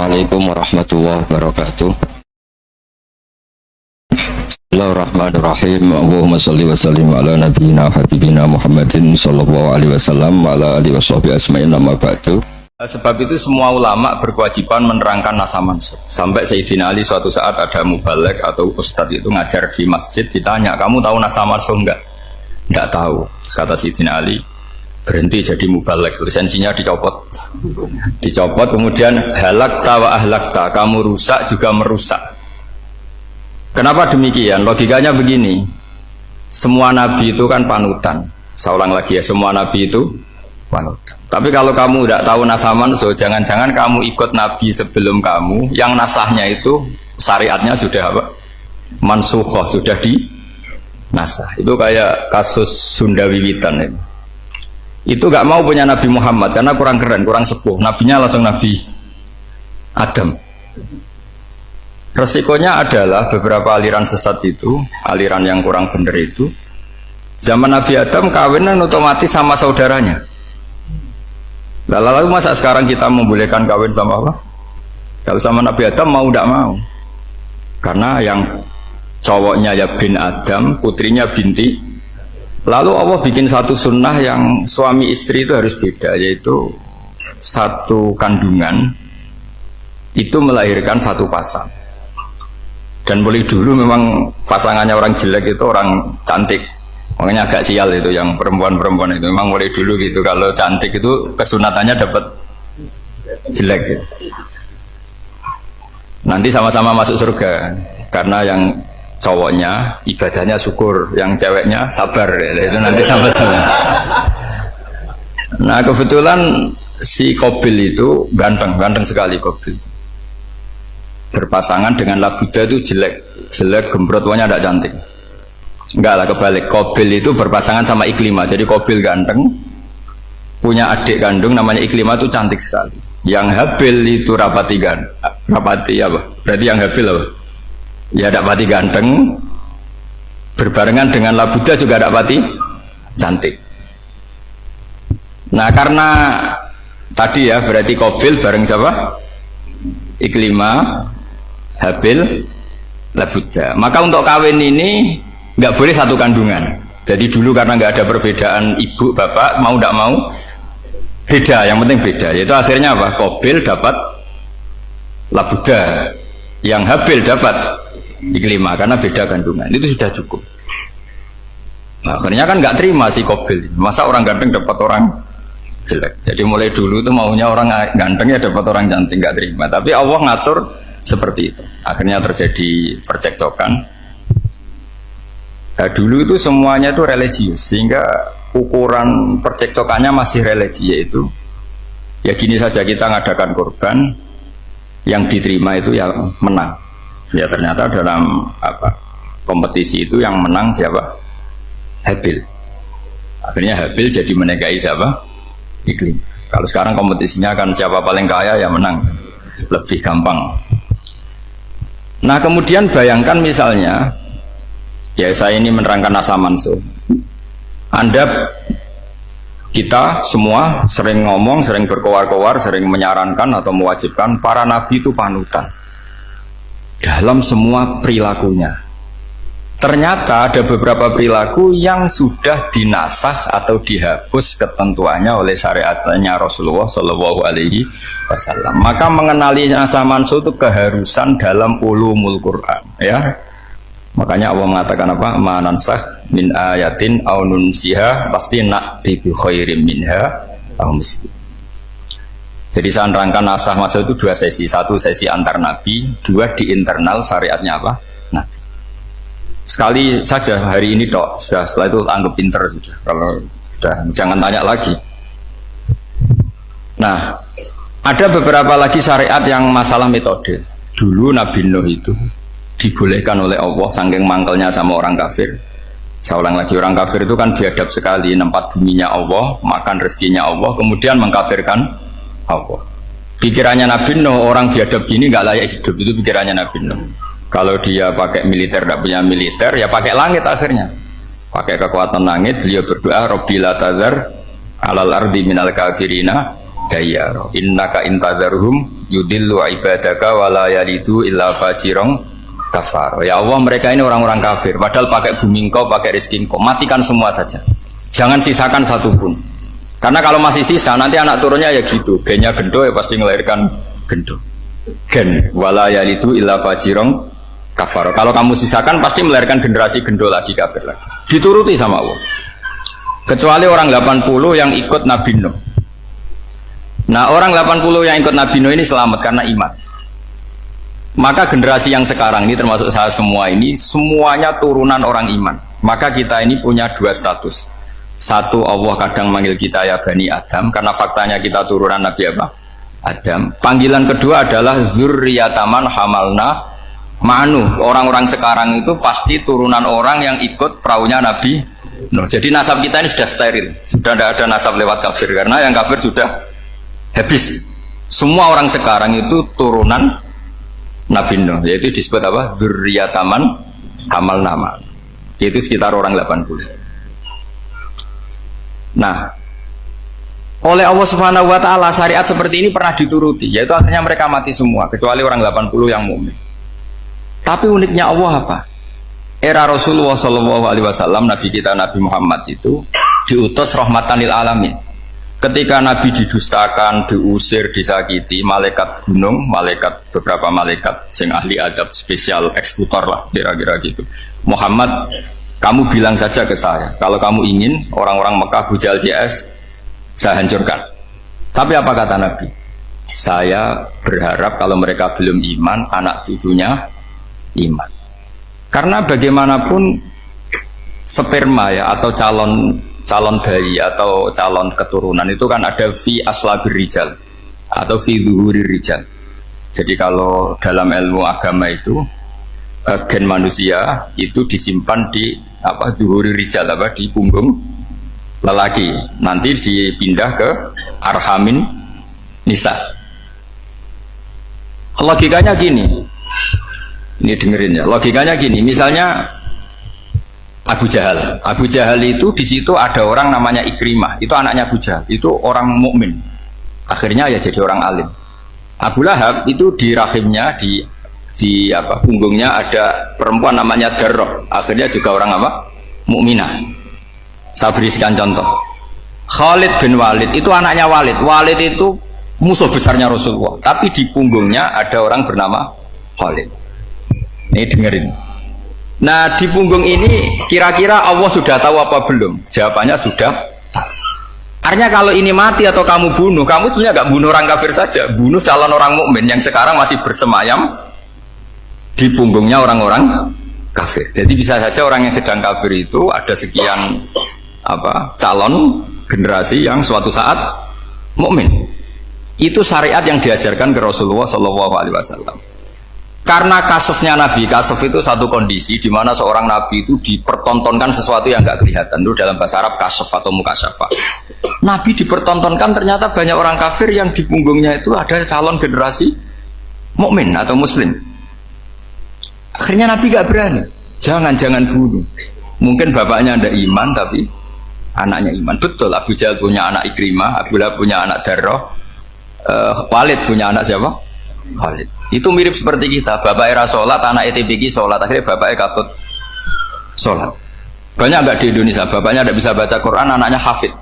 Assalamualaikum warahmatullahi wabarakatuh. Bismillahirrahmanirrahim. Allahumma salli wa sallim ala nabiyyina habibina Muhammadin sallallahu alaihi wasallam wa ala alihi washabihi asma'in amma ba'du. Sebab itu semua ulama berkewajiban menerangkan nasa mansukh. Sampai Sayyidina Ali suatu saat ada mubalek atau ustadz itu ngajar di masjid, ditanya, "Kamu tahu nasa mansukh enggak?" Enggak tahu. Kata Sayyidina Ali, berhenti jadi mubalek, lisensinya dicopot kemudian halakta wa ahlakta, kamu rusak juga merusak. Kenapa demikian? Logikanya begini, semua nabi itu kan panutan. Saya ulang lagi ya, semua nabi itu panutan. Tapi kalau kamu tidak tahu nasaman, so jangan-jangan kamu ikut nabi sebelum kamu yang nasahnya itu syariatnya sudah apa? Mansukhoh, sudah di nasah. Itu kayak kasus Sunda Wiwitan itu. Itu gak mau punya Nabi Muhammad karena kurang keren, kurang sepuh. Nabinya langsung Nabi Adam. Resikonya adalah beberapa aliran sesat itu, aliran yang kurang benar itu, zaman Nabi Adam kawinan otomatis sama saudaranya. Lalu masa sekarang kita membolehkan kawin sama apa? Kalau sama Nabi Adam mau tidak mau. Karena yang cowoknya ya bin Adam, putrinya binti. Lalu Allah bikin satu sunnah yang suami istri itu harus beda, yaitu satu kandungan itu melahirkan satu pasang. Dan mulai dulu memang pasangannya orang jelek itu orang cantik, makanya agak sial itu yang perempuan-perempuan itu. Memang mulai dulu gitu, kalau cantik itu kesunatannya dapat jelek gitu. Nanti sama-sama masuk surga karena yang cowoknya ibadahnya syukur, yang ceweknya sabar, itu nanti sama-sama. Nah kebetulan si Qabil itu ganteng sekali. Qabil berpasangan dengan Labuda itu jelek gembrot, pokoknya tidak cantik. Enggak lah, kebalik. Qabil itu berpasangan sama Iklimah. Jadi Qabil ganteng, punya adik kandung namanya Iklimah, itu cantik sekali. Yang Habil itu rapati apa? Berarti yang Habil apa? Ya dapati ganteng, berbarengan dengan Labuda juga dapati cantik. Nah karena tadi ya berarti Qabil bareng siapa? Iklimah, Habil, Labuda. Maka untuk kawin ini nggak boleh satu kandungan. Jadi dulu karena nggak ada perbedaan ibu bapak, mau tidak mau beda, yang penting beda. Yaitu akhirnya apa? Qabil dapat Labuda, yang Habil dapat Iklimah karena beda kandungan. Itu sudah cukup. Nah, akhirnya kan nggak terima si Qabil, masa orang ganteng dapat orang jelek. Jadi mulai dulu itu maunya orang ganteng ya dapat orang cantik, nggak terima. Tapi Allah ngatur seperti itu. Akhirnya terjadi percekcokan. Nah, dulu itu semuanya itu religius, sehingga ukuran percekcokannya masih religi, yaitu ya gini saja, kita ngadakan korban, yang diterima itu ya menang. Ya ternyata dalam kompetisi itu yang menang siapa? Habil. Akhirnya Habil jadi menikahi siapa? Iklim. Kalau sekarang kompetisinya kan siapa paling kaya ya menang, lebih gampang. Nah kemudian bayangkan misalnya, ya saya ini menerangkan nasa mansukh. Kita semua sering ngomong, sering berkoar-koar, sering menyarankan atau mewajibkan para nabi itu panutan dalam semua perilakunya. Ternyata ada beberapa perilaku yang sudah dinasah atau dihapus ketentuannya oleh syariatnya Rasulullah Shallallahu Alaihi Wasallam. Maka mengenali nasa mansukh itu keharusan dalam ulumul Quran. Ya, makanya Allah mengatakan apa? Manansah min ayatin aw nunsiha pasti na'ti bi khairim minha aw misli. Jadi saya nerangkan nasah mansukh itu dua sesi. Satu sesi antar nabi, dua di internal syariatnya apa? Nah, sekali saja hari ini dok, sudah setelah itu anggap pinter sudah. Kalau sudah jangan tanya lagi. Nah, ada beberapa lagi syariat yang masalah metode. Dulu Nabi Nuh itu dibolehkan oleh Allah saking mangkelnya sama orang kafir. Saya ulang lagi, orang kafir itu kan biadab sekali, nempat buminya Allah, makan rezekinya Allah, kemudian mengkafirkan Allah. Pikirannya Nabi Nuh, orang biadab gini nggak layak hidup, itu pikirannya Nabi Nuh. Kalau dia pakai militer, tidak punya militer, ya pakai langit akhirnya. Pakai kekuatan langit, beliau berdoa, Rabbi la tazar alal ardi minal kafirina dayyara innaka intadzarhum yudillu ibadaka wala yalidu illa fajirong kafar. Ya Allah, mereka ini orang-orang kafir padahal pakai bumi engkau, pakai rezeki engkau, matikan semua saja, jangan sisakan satupun. Karena kalau masih sisa nanti anak turunnya ya gitu, gennya gendo ya pasti melahirkan gendo, gen wala yalidu illa fajirong kafar. Kalau kamu sisakan pasti melahirkan generasi gendo lagi, kafir lagi, dituruti sama Allah. Kecuali orang 80 yang ikut Nabi Nuh. Nah, orang 80 yang ikut Nabi Nuh ini selamat karena iman. Maka generasi yang sekarang ini termasuk saya semua ini semuanya turunan orang iman. Maka kita ini punya dua status. Satu, Allah kadang manggil kita ya Bani Adam karena faktanya kita turunan Nabi apa? Adam. Panggilan kedua adalah zurriyataman hamalna ma'nu. Orang-orang sekarang itu pasti turunan orang yang ikut perahunya Nabi Nuh. Jadi nasab kita ini sudah steril. Sudah tidak ada nasab lewat kafir karena yang kafir sudah habis. Semua orang sekarang itu turunan Nabi Nuh, yaitu disebut apa? Zurriyataman hamal nama. Itu sekitar orang 80. Nah, oleh Allah Subhanahu wa taala syariat seperti ini pernah dituruti, yaitu akhirnya mereka mati semua kecuali orang 80 yang mukmin. Tapi uniknya Allah apa? Era Rasulullah Shallallahu alaihi wasallam, Nabi kita Nabi Muhammad itu diutus rahmatan lil alamin. Ketika Nabi didustakan, diusir, disakiti, malaikat gunung, beberapa malaikat sing ahli adab spesial eksekutor lah kira-kira gitu. Muhammad, kamu bilang saja ke saya, kalau kamu ingin orang-orang Mekah bujal CS, saya hancurkan. Tapi apa kata Nabi? Saya berharap kalau mereka belum iman, anak cucunya iman. Karena bagaimanapun sperma ya atau calon bayi atau calon keturunan itu kan ada fi aslabir rijal atau fi zuhurir rijal. Jadi kalau dalam ilmu agama itu gen manusia itu disimpan di apa zuhurir rijal, apa di punggung lelaki, nanti dipindah ke arhamin nisa. Logikanya gini, ini dengerin ya, logikanya gini, misalnya Abu Jahal itu di situ ada orang namanya Ikrimah, itu anaknya Abu Jahal, itu orang mukmin, akhirnya ya jadi orang alim. Abu Lahab itu di rahimnya di apa punggungnya ada perempuan namanya Darroh, akhirnya juga orang apa mukminah. Saya berikan contoh. Khalid bin Walid itu anaknya Walid itu musuh besarnya Rasulullah, tapi di punggungnya ada orang bernama Khalid. Ini dengerin. Nah, di punggung ini kira-kira Allah sudah tahu apa belum? Jawabannya sudah. Artinya kalau ini mati atau kamu bunuh, kamu sebenarnya nggak bunuh orang kafir saja, bunuh calon orang mukmin yang sekarang masih bersemayam di punggungnya orang-orang kafir. Jadi bisa saja orang yang sedang kafir itu ada sekian apa calon generasi yang suatu saat mukmin. Itu syariat yang diajarkan ke Rasulullah Shallallahu alaihi wasallam. Karena kasufnya Nabi, kasuf itu satu kondisi di mana seorang Nabi itu dipertontonkan sesuatu yang nggak kelihatan. Itu dalam bahasa Arab kasuf atau mukasyafa. Nabi dipertontonkan ternyata banyak orang kafir yang di punggungnya itu ada calon generasi mukmin atau muslim. Akhirnya Nabi nggak berani. Jangan bunuh. Mungkin bapaknya ada iman tapi anaknya iman. Betul, Abu Jahal punya anak Ikrimah, Abu Lahab punya anak Darroh, Walid punya anak siapa? Khalid. Itu mirip seperti kita, bapak era sholat, anak ETBG sholat, akhirnya bapaknya katut sholat. Banyak nggak di Indonesia, bapaknya tidak bisa baca Quran, anaknya hafid.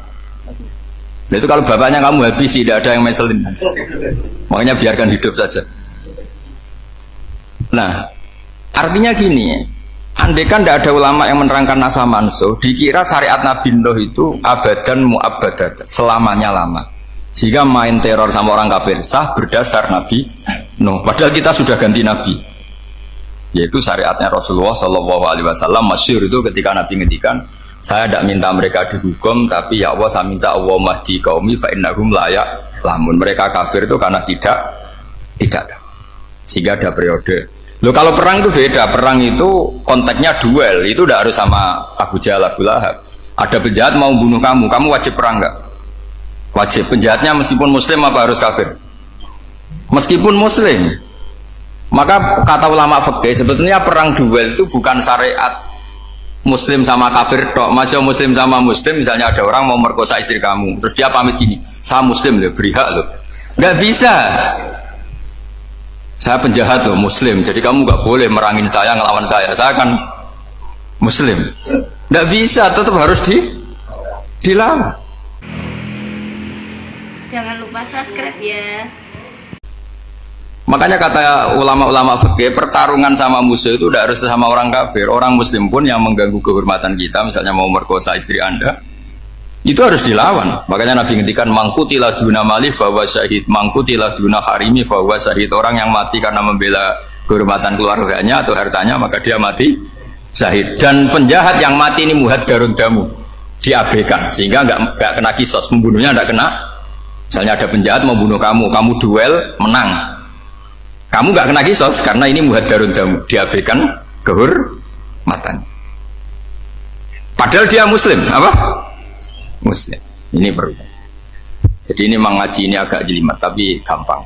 Nah, itu kalau bapaknya kamu habisi, tidak ada yang meselin. Makanya biarkan hidup saja. Nah, artinya gini, andai kan tidak ada ulama yang menerangkan nasa mansuh, dikira syariat Nabi Nuh itu abadan mu'abadat, selamanya lama. Sehingga main teror sama orang kafir sah berdasar Nabi Nuh. Padahal kita sudah ganti Nabi, yaitu syariatnya Rasulullah Shallallahu alaihi wasallam. Masyhur itu ketika Nabi ngendikan, saya tidak minta mereka dihukum, tapi ya Allah saya minta Allah mahdi qaumi fa innahum la ya'lamun. Mereka kafir itu karena tidak. Sehingga ada periode. Loh, kalau perang itu beda. Perang itu konteksnya duel, itu tidak harus sama Abu Jahal, Abu Lahab. Ada penjahat mau bunuh kamu wajib perang nggak? Wajib. Penjahatnya meskipun muslim apa harus kafir? Meskipun muslim. Maka kata ulama fikih sebetulnya perang duel itu bukan syariat Muslim sama kafir tok, masih Muslim sama Muslim. Misalnya ada orang mau merkosa istri kamu, terus dia pamit gini, saya Muslim loh, beri hak loh. Nggak bisa. Saya penjahat loh, Muslim. Jadi kamu nggak boleh merangin saya, ngelawan saya. Saya kan Muslim. Nggak bisa, tetap harus dilawan. Jangan lupa subscribe ya. Makanya kata ulama-ulama fikih, pertarungan sama musuh itu tidak harus sama orang kafir. Orang Muslim pun yang mengganggu kehormatan kita, misalnya mau merkosa istri Anda, itu harus dilawan. Makanya Nabi ngendikan mangkutila duna mali fahuwa syahid, mangkutila duna harimi fahuwa syahid. Orang yang mati karena membela kehormatan keluarganya atau hartanya, maka dia mati syahid. Dan penjahat yang mati ini muhaddarun damu, diabaikan sehingga nggak kena kisos, membunuhnya nggak kena. Misalnya ada penjahat mau bunuh kamu, kamu duel menang, kamu nggak kena kisos karena ini muhaddarun damu, diabaikan kehormatan. Padahal dia Muslim, apa? Muslim. Ini perlu. Jadi ini mengaji ini agak jelimet tapi gampang.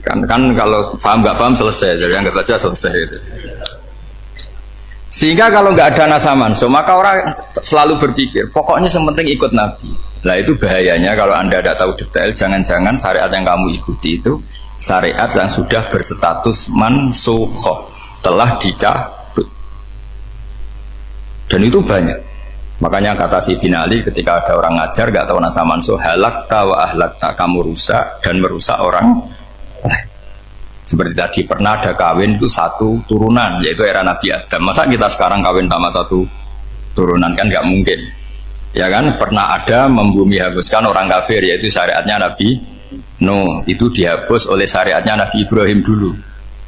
Kan kalau paham nggak paham selesai, jadi anggap aja selesai itu. Sehingga kalau nggak ada nasaman, so maka orang selalu berpikir pokoknya sementing ikut Nabi. Nah itu bahayanya kalau Anda tidak tahu detail. Jangan-jangan syariat yang kamu ikuti itu syariat yang sudah berstatus mansukhoh, telah dicabut. Dan itu banyak. Makanya kata Sayyidina Ali ketika ada orang ngajar gak tahu nasa mansuh, halakta wa ahlakta, kamu rusak dan merusak orang lain. Seperti tadi pernah ada kawin itu satu turunan, yaitu era Nabi Adam. Masa kita sekarang kawin sama satu turunan, kan gak mungkin. Ya kan, pernah ada membumi hanguskan orang kafir, yaitu syariatnya Nabi Nuh, itu dihapus oleh syariatnya Nabi Ibrahim dulu.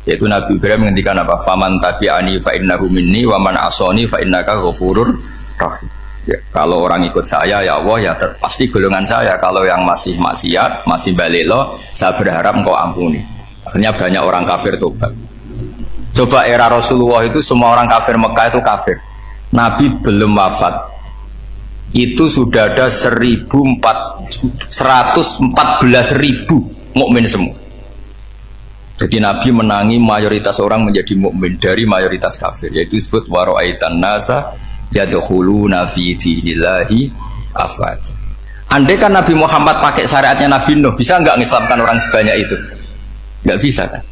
Yaitu Nabi Ibrahim menghentikan apa? Faman tabi'ani fa innahu minni wa man asoni fa innaka ghafurur rahim. Ya, kalau orang ikut saya ya Allah ya pasti golongan saya. Kalau yang masih maksiat, masih balelo, saya berharap engkau ampuni. Akhirnya banyak orang kafir tobat. Coba era Rasulullah itu semua orang kafir Mekah itu kafir. Nabi belum wafat, itu sudah ada 114.000 mukmin semua. Jadi Nabi menangi mayoritas orang menjadi mukmin dari mayoritas kafir, yaitu disebut wara'aitan nasa yadkhuluna fi dinillahi afwaja. Andai kan Nabi Muhammad pakai syariatnya Nabi Nuh, bisa nggak mengislamkan orang sebanyak itu? Nggak bisa kan?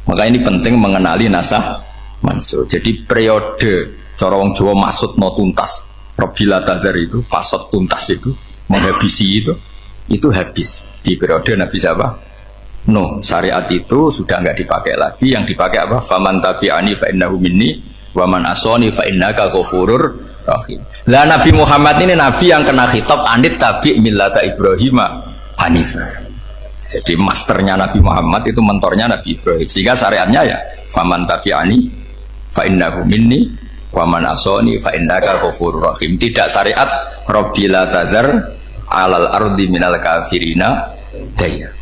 Maka ini penting mengenali nasah mansuh. Jadi periode cara wong Jawa maksud no tuntas, Robila Tadar itu pasot tuntas itu menghabisi itu habis di periode Nabi siapa? Nuh. Syariat itu sudah nggak dipakai lagi. Yang dipakai apa? Faman tabi'ani fa innahu minni wa man asoni fa innaka ghafurur rahim. Lah Nabi Muhammad ini nabi yang kena khitab anit tabi' millata Ibrahim hanifah. Jadi masternya Nabi Muhammad itu mentornya Nabi Ibrahim. Sehingga syariatnya ya faman tabi'ani fa innahu minni wa man asoni fa innaka ghafurur rahim. Tidak syariat Rabbil tadzar alal ardi minal kafirina daya.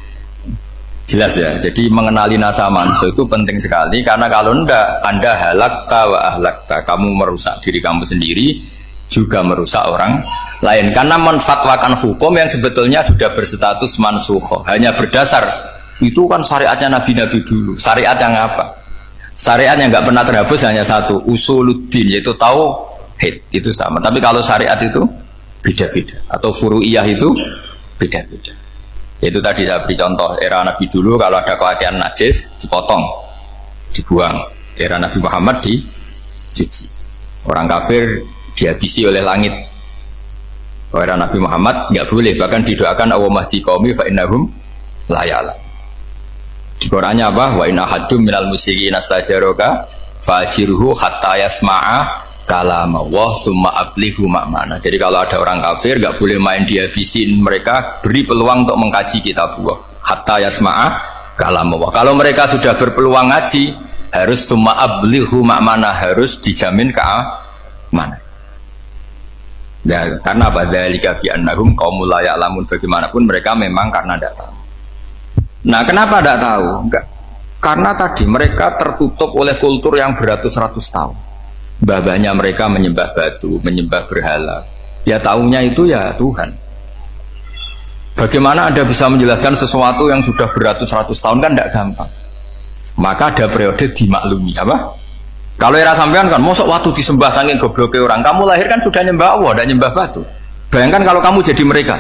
Jelas ya, jadi mengenali nasa mansuh itu penting sekali. Karena kalau enggak, Anda halakta wa ahlakta, kamu merusak diri kamu sendiri, juga merusak orang lain. Karena menfatwakan hukum yang sebetulnya sudah berstatus mansukhoh, hanya berdasar itu kan syariatnya Nabi-Nabi dulu. Syariat yang apa? Syariat yang nggak pernah terhapus hanya satu, usuluddin, yaitu tauhid, itu sama. Tapi kalau syariat itu beda-beda, atau furu'iyah itu beda-beda. Itu tadi saya beri contoh era Nabi dulu, kalau ada pakaian najis dipotong, dibuang. Era Nabi Muhammad dicuci. Orang kafir dihabisi oleh langit. Era Nabi Muhammad nggak boleh, bahkan didoakan Allahumma hdi qaumi fa innahum la ya'lam. Di Qur'annya apa? Wa inna haddum minal musyrikin astajaraka fajiruhu hatta yasma'a kalam Allah summa ablihu ma'mana. Jadi kalau ada orang kafir nggak boleh main dihabisin, mereka beri peluang untuk mengkaji kitab Allah hatta yasma'a kalam Allah. Kalau mereka sudah berpeluang ngaji, harus summa ablihu ma'mana, harus dijamin keamanan. Ya, karena badzalika bi annahum qaumul la ya'lamun, bagaimanapun mereka memang karena tidak tahu. Nah, kenapa tidak tahu? Enggak. Karena tadi mereka tertutup oleh kultur yang beratus-ratus tahun. Mbah-mbahnya mereka menyembah batu, menyembah berhala. Ya tahunya itu ya Tuhan. Bagaimana Anda bisa menjelaskan sesuatu yang sudah beratus-ratus tahun, kan tidak gampang. Maka ada periode dimaklumi, apa? Kalau era sampean kan, mosok waktu disembah saking gobloknya orang. Kamu lahir kan sudah nyembah Allah, tidak nyembah batu. Bayangkan kalau kamu jadi mereka.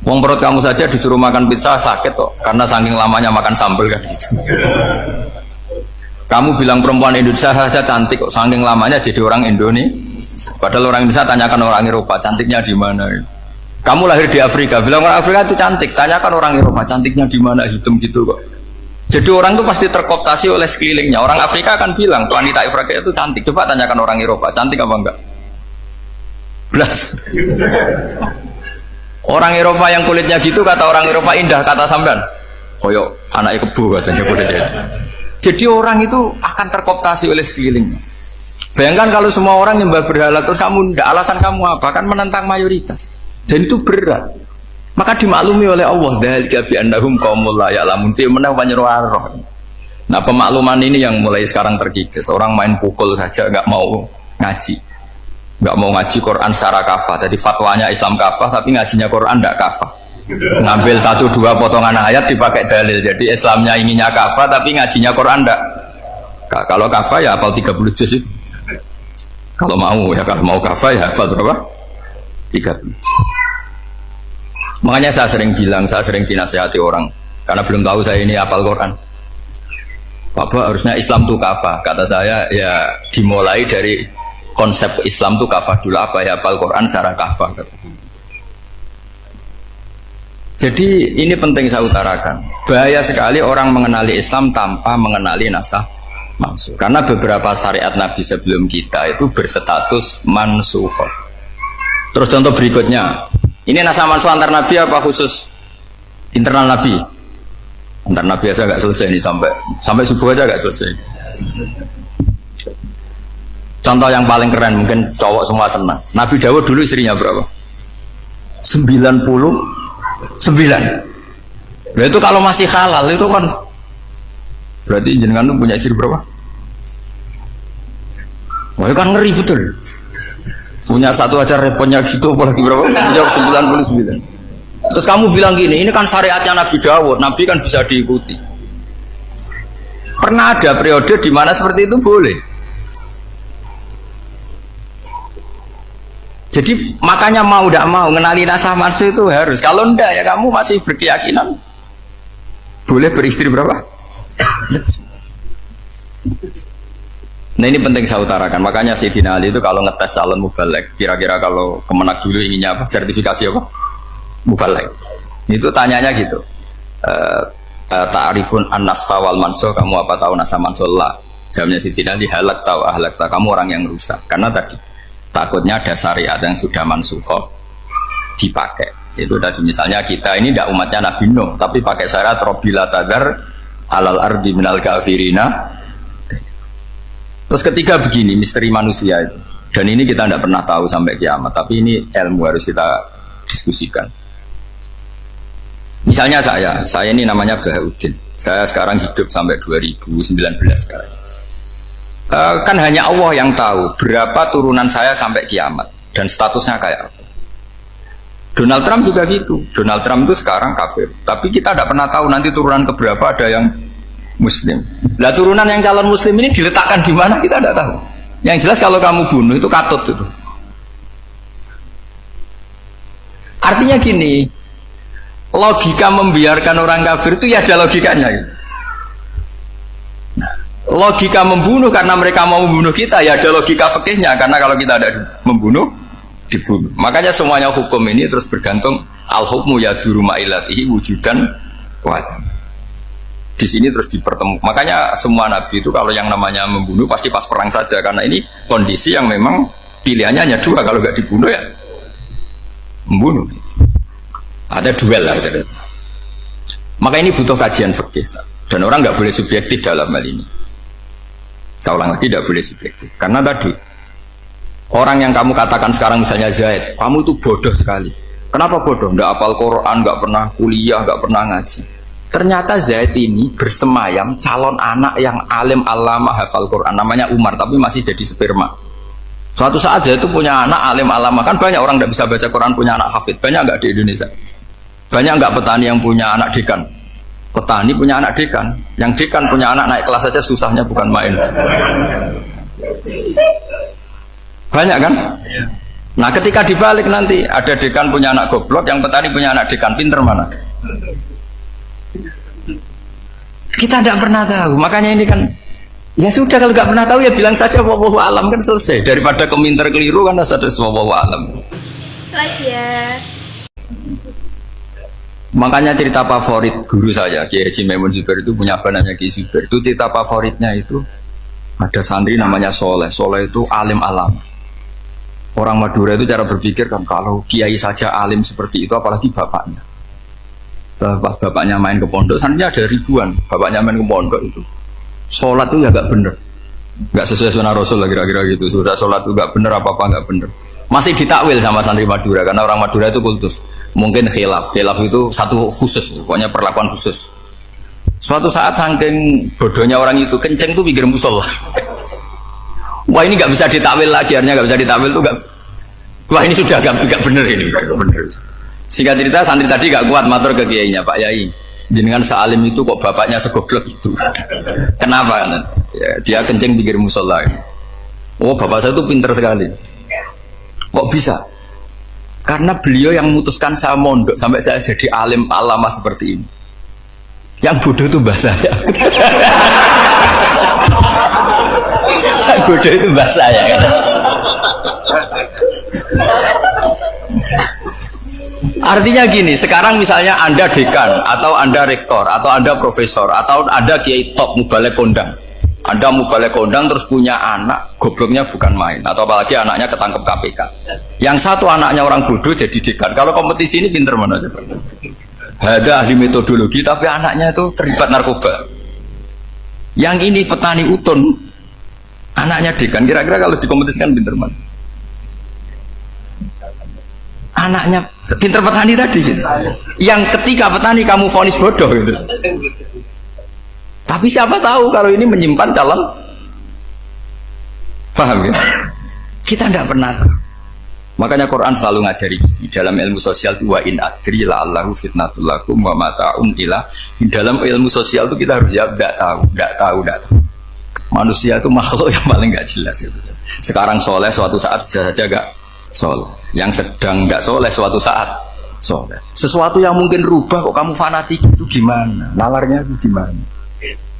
Wong perut kamu saja disuruh makan pizza sakit kok, karena saking lamanya makan sambal kan gitu. Kamu bilang perempuan Indonesia saja cantik kok, saking lamanya jadi orang Indonesia. Padahal orang Indonesia tanyakan orang Eropa, cantiknya di mana? Kamu lahir di Afrika, bilang orang Afrika itu cantik, tanyakan orang Eropa, cantiknya di mana? Hitam gitu kok. Jadi orang itu pasti terkooptasi oleh sekelilingnya. Orang Afrika akan bilang wanita Afrika itu cantik. Coba tanyakan orang Eropa, cantik apa enggak? Belas. Orang Eropa yang kulitnya gitu kata orang Eropa indah, kata sampean. Koyok anaknya kebu katanya boleh jadi. Jadi orang itu akan terkooptasi oleh sekelilingnya. Bayangkan kalau semua orang nyembah berhala terus kamu ndak, alasan kamu apa? Kan menentang mayoritas. Dan itu berat. Maka dimaklumi oleh Allah dzalika bi annahum qaumul la ya'lamun fi manah panyeruarah. Nah, pemakluman ini yang mulai sekarang terkikis. Orang main pukul saja enggak mau ngaji. Enggak mau ngaji Quran secara kafah. Jadi fatwanya Islam kafah tapi ngajinya Quran enggak kafah. Ngambil 1-2 potongan ayat dipakai dalil. Jadi Islamnya inginnya kafah tapi ngajinya Quran enggak. Kalau kafah ya hafal 30 juz. Kalau mau ya, kalau mau kafah ya hafal berapa? 30. Makanya saya sering bilang, saya sering dinasihati orang karena belum tahu saya ini hafal Quran. Bapak harusnya Islam itu kafah. Kata saya ya dimulai dari konsep Islam itu kafah dulu. Apa ya hafal Quran secara kafah. Jadi ini penting saya utarakan. Bahaya sekali orang mengenali Islam tanpa mengenali nasah mansukh. Karena beberapa syariat Nabi sebelum kita itu berstatus mansukh. Terus contoh berikutnya. Ini nasah mansukh antar Nabi apa khusus internal Nabi? Antar Nabi aja nggak selesai nih sampai subuh aja nggak selesai. Contoh yang paling keren mungkin cowok semua senang. Nabi Dawud dulu istrinya berapa? 99. Nah, itu kalau masih halal itu kan berarti jenengan tuh punya istri berapa? Wah, itu kan ngeri betul. Punya satu aja repotnya gitu, apalagi berapa? Jawab 99. Terus kamu bilang gini, ini kan syariatnya Nabi Dawud, Nabi kan bisa diikuti. Pernah ada periode di mana seperti itu boleh. Jadi makanya mau tidak mau mengenali nasah mansukh itu harus. Kalau enggak ya kamu masih berkeyakinan boleh beristri berapa? Nah ini penting saya utarakan. Makanya Sayyidina Ali itu kalau ngetes calon mubaligh, kira-kira kalau Kemenak dulu inginnya apa? Sertifikasi apa? Mubaligh. Itu tanyanya gitu. Ta'rifun an-nassa wal mansukh, kamu apa tahu nasah mansukh? La. Jawabnya Sayyidina Ali, halak tahu ahlak tahu. Kamu orang yang rusak. Karena tadi takutnya ada syariat yang sudah mansukh dipakai. Itu tadi misalnya kita ini tidak umatnya Nabi Nuh, tapi pakai syariat Robbila tadar alal ardi minal kafirina. Terus ketiga begini, misteri manusia itu. Dan ini kita tidak pernah tahu sampai kiamat, tapi ini ilmu harus kita diskusikan. Misalnya saya ini namanya Bahaudin. Saya sekarang hidup sampai 2019 sekarang. Kan hanya Allah yang tahu berapa turunan saya sampai kiamat dan statusnya kayak apa. Donald Trump juga gitu. Donald Trump itu sekarang kafir, tapi kita tidak pernah tahu nanti turunan keberapa ada yang Muslim. Lah turunan yang calon Muslim ini diletakkan di mana kita tidak tahu. Yang jelas kalau kamu bunuh itu katut itu. Artinya gini, logika membiarkan orang kafir itu ya ada logikanya. Nah, logika membunuh karena mereka mau membunuh kita ya ada logika fikihnya, karena kalau kita ada membunuh dibunuh. Makanya semuanya hukum ini terus bergantung al-hukmu yaduru ma'ilatihi wujudan wajib. Di sini terus dipertemukan. Makanya semua nabi itu kalau yang namanya membunuh pasti pas perang saja, karena ini kondisi yang memang pilihannya hanya dua, kalau nggak dibunuh ya membunuh. Ada duel lah itu. Maka ini butuh kajian fikih dan orang nggak boleh subjektif dalam hal ini. Saya ulang lagi, tidak boleh subjektif karena tadi orang yang kamu katakan sekarang misalnya Zaid, kamu itu bodoh sekali. Kenapa bodoh? Nggak hafal Quran, nggak pernah kuliah, nggak pernah ngaji. Ternyata Zaid ini bersemayam calon anak yang alim alama hafal Quran, namanya Umar, tapi masih jadi sperma. Suatu saat Zaid itu punya anak alim alama, kan banyak orang tidak bisa baca Quran punya anak hafid, banyak nggak di Indonesia? Banyak nggak petani yang punya anak dekan? Petani punya anak dekan, yang dekan punya anak naik kelas saja susahnya bukan main. Banyak kan? Nah ketika dibalik nanti ada dekan punya anak goblok, yang petani punya anak dekan pinter mana? Kita tidak pernah tahu. Makanya ini kan ya sudah, kalau nggak pernah tahu ya bilang saja wallahu alam, kan selesai. Daripada keminter keliru kan ada wallahu alam. Lagi ya. Makanya cerita favorit guru saya Kiai Haji Maimun Zubair itu punya apa namanya Kiai Zubair. Itu cerita favoritnya itu ada santri namanya Soleh. Soleh itu alim alam. Orang Madura itu cara berpikir kan kalau kiai saja alim seperti itu apalagi bapaknya. Pas bapaknya main ke pondok, santrinya ada ribuan. Bapaknya main ke pondok itu sholat itu ya gak bener, gak sesuai sunnah Rasul lah kira-kira gitu. Sudah sholat itu gak bener, apa-apa gak bener. Masih ditakwil sama santri Madura karena orang Madura itu kultus. Mungkin khilaf itu satu khusus, pokoknya perlakuan khusus. Suatu saat saking bodohnya orang itu kenceng tuh pikir musola. Wah ini gak bisa ditakwil lagi, akhirnya gak bisa ditakwil tuh gak. Wah ini sudah gak bener ini, gak bener. Singkat cerita santri tadi gak kuat matur ke kiainya, Pak Yai, jenengan sealim itu kok bapaknya segoblok itu. Kenapa? Ya, dia kenceng pikir musola. Oh bapak saya itu pinter sekali. Kok bisa? Karena beliau yang memutuskan saya mondok sampai saya jadi alim alama seperti ini. Yang bodoh itu mbah saya. Yang bodoh itu mbah saya kan? Artinya gini, sekarang misalnya Anda dekan atau Anda rektor atau Anda profesor atau Anda kiai top mubalek kondang. Anda mubalek kondang terus punya anak gobloknya bukan main, atau apalagi anaknya ketangkep KPK. Yang satu anaknya orang bodoh jadi dekan. Kalau kompetisi ini pinter mana aja? Ada ahli metodologi tapi anaknya itu terlibat narkoba. Yang ini petani utun, anaknya dekan. Kira-kira kalau dikompetisikan pinter mana? Anaknya pinter petani tadi gitu. Yang ketika petani kamu vonis bodoh gitu. Tapi siapa tahu kalau ini menyimpan calon. Paham ya? Kita tidak pernah tahu. Makanya Quran selalu ngajari di dalam ilmu sosial itu wa in adri la'allahu fitnatul lakum wa mata'un ilah. Di dalam ilmu sosial itu kita harus jawab tidak tahu. Manusia itu makhluk yang paling nggak jelas itu. Sekarang soleh suatu saat bisa saja nggak soleh. Yang sedang nggak soleh suatu saat soleh. Sesuatu yang mungkin rubah kok kamu fanatik itu gimana? Nalarnya itu gimana?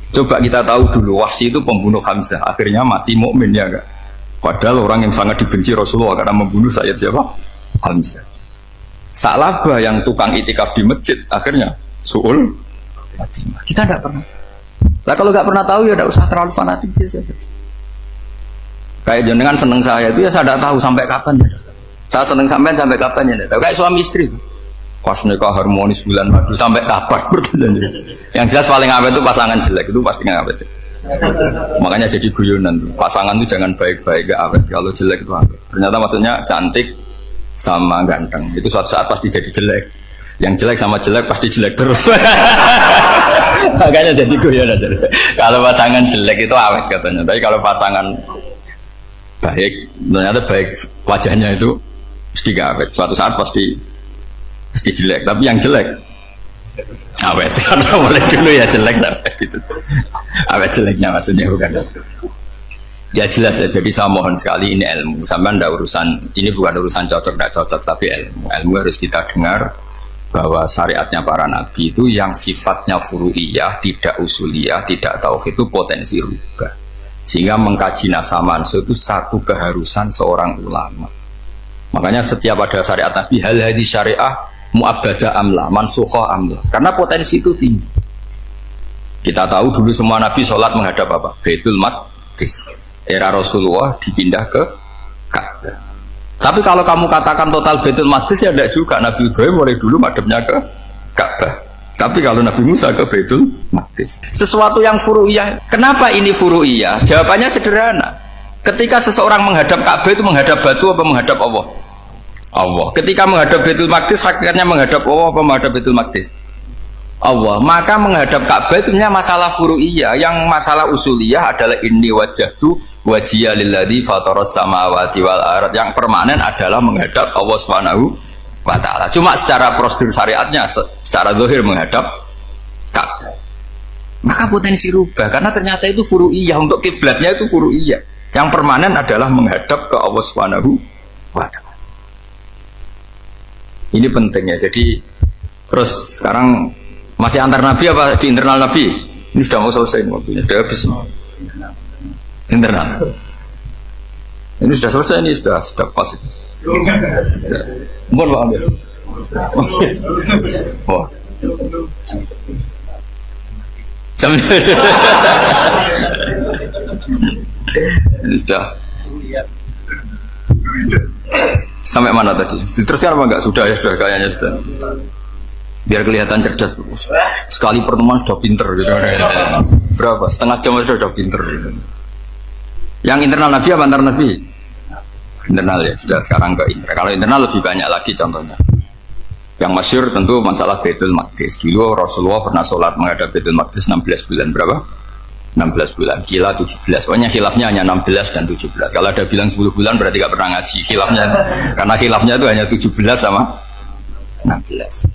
Coba kita tahu dulu Wahsy itu pembunuh Hamzah, akhirnya mati mukmin ya enggak? Padahal orang yang sangat dibenci Rasulullah karena membunuh Sayyid siapa? Hamzah. Sa'labah yang tukang itikaf di masjid akhirnya su'ul Fatimah. Kita tidak pernah. Nah kalau nggak pernah tahu ya tidak usah terlalu fanatik biasa. Kayak jenengan seneng saya itu ya saya tidak tahu sampai kapan ya. Saya seneng sampai kapan ya. Kayak suami istri itu. Pas nikah harmonis bulan madu sampai kapan bertanya. Yang jelas paling awet itu pasangan jelek itu pasti nggak awet. Makanya jadi guyonan tuh. Pasangan itu jangan baik-baik gak awet. Kalau jelek itu awet. Ternyata maksudnya cantik sama ganteng itu suatu saat pasti jadi jelek. Yang jelek sama jelek pasti jelek terus. Makanya jadi guyonan. Kalau pasangan jelek itu awet katanya. Tapi kalau pasangan baik, ternyata baik wajahnya itu mesti gak awet. Suatu saat pasti jelek. Tapi yang jelek awet. Karena mulai dulu ya jelek sampai itu. Awet jeleknya maksudnya bukan. Ya jelas ya. Jadi saya mohon sekali ini ilmu. Sampai ndak urusan ini bukan urusan cocok tidak cocok tapi ilmu. Ilmu harus kita dengar bahwa syariatnya para nabi itu yang sifatnya furu'iyah, tidak usuliyah, tidak tauhid itu potensi rubah. Sehingga mengkaji nasab mansukh itu satu keharusan seorang ulama. Makanya setiap ada syariat nabi hal hadis syariah mu'abbadah amla, mansukha amla. Karena potensi itu tinggi. Kita tahu dulu semua nabi sholat menghadap apa? Baitul Maqdis. Era Rasulullah dipindah ke Ka'bah. Tapi kalau kamu katakan total Baitul Maqdis ya tidak juga. Nabi Ibrahim mulai dulu madhabnya ke Ka'bah. Tapi kalau Nabi Musa ke Baitul Maqdis. Sesuatu yang furu'iyah. Kenapa ini furu'iyah? Jawabannya sederhana. Ketika seseorang menghadap Ka'bah itu menghadap batu apa menghadap Allah? Allah. Ketika menghadap Baitul Maqdis hakikatnya menghadap Allah apa menghadap Baitul Maqdis? Allah. Maka menghadap Ka'bah itu masalah furu'iyah. Yang masalah usuliyah adalah inni wajjahtu wajhiya lilladzi fataras samawati wal ardh. Yang permanen adalah menghadap Allah Subhanahu wa taala. Cuma secara prosedur syariatnya secara zahir menghadap Ka'bah. maka potensi rubah karena ternyata itu furu'iyah. Untuk kiblatnya itu furu'iyah. Yang permanen adalah menghadap ke Allah Subhanahu wa ta'ala. Ini penting ya. Jadi terus sekarang masih antar nabi apa di internal nabi? Ini sudah mau selesai waktunya, sudah habis. Internal. Ini sudah selesai, ini sudah pas. Mohon Pak Amir. Wah. Ini sudah. Sampai mana tadi? Terusnya apa enggak? Sudah ya, sudah kayaknya sudah. Biar kelihatan cerdas. Sekali pertemuan sudah pinter gitu. Berapa? Setengah jam sudah pinter gitu. Yang internal nabi apa antar nabi? Internal ya, sudah sekarang ke internal. Kalau internal lebih banyak lagi contohnya. Yang masyhur tentu masalah Baitul Maqdis. Dulu Rasulullah pernah sholat menghadap Baitul Maqdis 16 bulan berapa? 16 bulan, kila 17. Pokoknya khilafnya hanya 16 dan 17. Kalau ada bilang 10 bulan berarti gak pernah ngaji khilafnya. Karena khilafnya itu hanya 17 sama 16.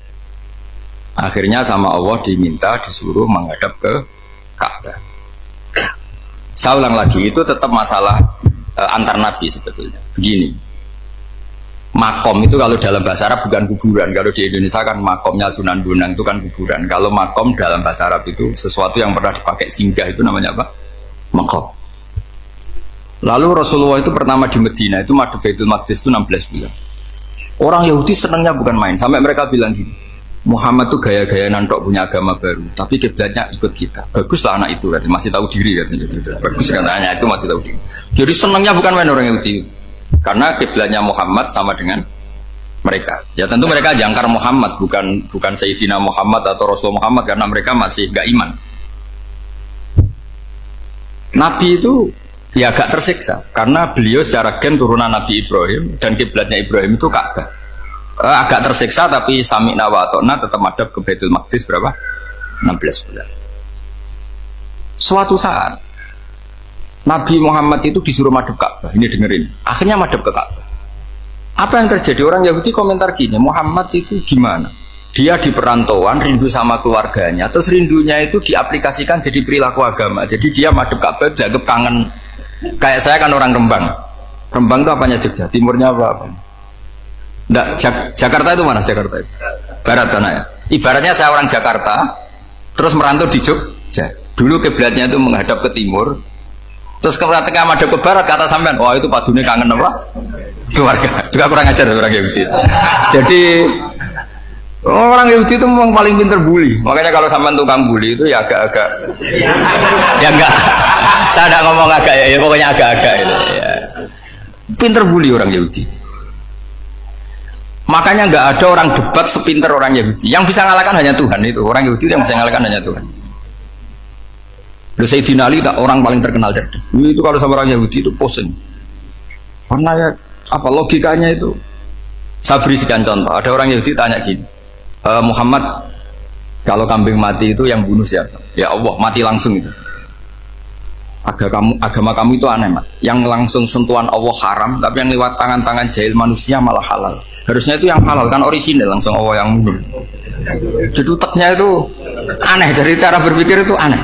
Akhirnya sama Allah diminta disuruh menghadap ke Ka'bah. Saya ulang lagi, itu tetap masalah antar nabi sebetulnya. Begini, makom itu kalau dalam bahasa Arab bukan kuburan. Kalau di Indonesia kan makomnya Sunan Bonang itu kan kuburan. Kalau makom dalam bahasa Arab itu sesuatu yang pernah dipakai singgah, itu namanya apa? Makom. Lalu Rasulullah itu pertama di Medina itu madhab Baitul Maqdis itu 16 bulan. Orang Yahudi senangnya bukan main. Sampai mereka bilang gini, Muhammad tuh gaya-gaya nantok punya agama baru, tapi kiblatnya ikut kita. Baguslah anak itu, katanya. Masih tahu diri katanya. Bagus katanya itu masih tahu diri. Jadi senangnya bukan main orang Yahudi, karena kiblatnya Muhammad sama dengan mereka. Ya tentu mereka jangkar Muhammad, bukan Sayyidina Muhammad atau Rasul Muhammad, karena mereka masih gak iman. Nabi itu ya agak tersiksa, karena beliau secara gen turunan Nabi Ibrahim dan kiblatnya Ibrahim itu Ka'bah. Agak tersiksa tapi sami'na wa ata'na tetap madhab ke Baitul Maqdis berapa? 16 bulan. Suatu saat Nabi Muhammad itu disuruh madhab Ka'bah. Ini dengerin. Akhirnya madhab ke Ka'bah. Apa yang terjadi? Orang Yahudi komentar gini, Muhammad itu gimana? Dia di perantauan rindu sama keluarganya, terus rindunya itu diaplikasikan jadi perilaku agama. Jadi dia madhab Ka'bah dianggap kangen. Kayak saya kan orang Rembang. Rembang itu apanya Jogja? Timurnya apa? Enggak, Jakarta itu mana Jakarta itu? Barat sana ya. Ibaratnya saya orang Jakarta, terus merantau di Jogja. Dulu kiblatnya itu menghadap ke timur, terus ketika madhab ke barat kata sampean, wah itu padunya kangen apa? Keluarga. Juga kurang ajar orang Yahudi. Jadi orang Yahudi itu memang paling pinter bully. Makanya kalau sampean tukang bully itu ya agak-agak, ya enggak. Saya tidak ngomong agak ya, pokoknya agak-agak. Ya. Pinter bully orang Yahudi. Makanya nggak ada orang debat sepinter orang Yahudi. Yang bisa ngalahkan hanya Tuhan itu. Orang Yahudi yang bisa ngalahkan hanya Tuhan. Sayyidina Ali tak orang paling terkenal cerdas. Itu kalau sama orang Yahudi itu pusing. Karena ya apa logikanya itu? Saya beri sekian contoh. Ada orang Yahudi tanya gini, Muhammad, kalau kambing mati itu yang bunuh siapa? Ya Allah, mati langsung itu. Agama kamu itu aneh, Mat. Yang langsung sentuhan Allah haram, tapi yang lewat tangan-tangan jahil manusia malah halal. Harusnya itu yang halal kan orisinil, langsung Allah yang mundur. Jadi utaknya itu aneh, dari cara berpikir itu aneh.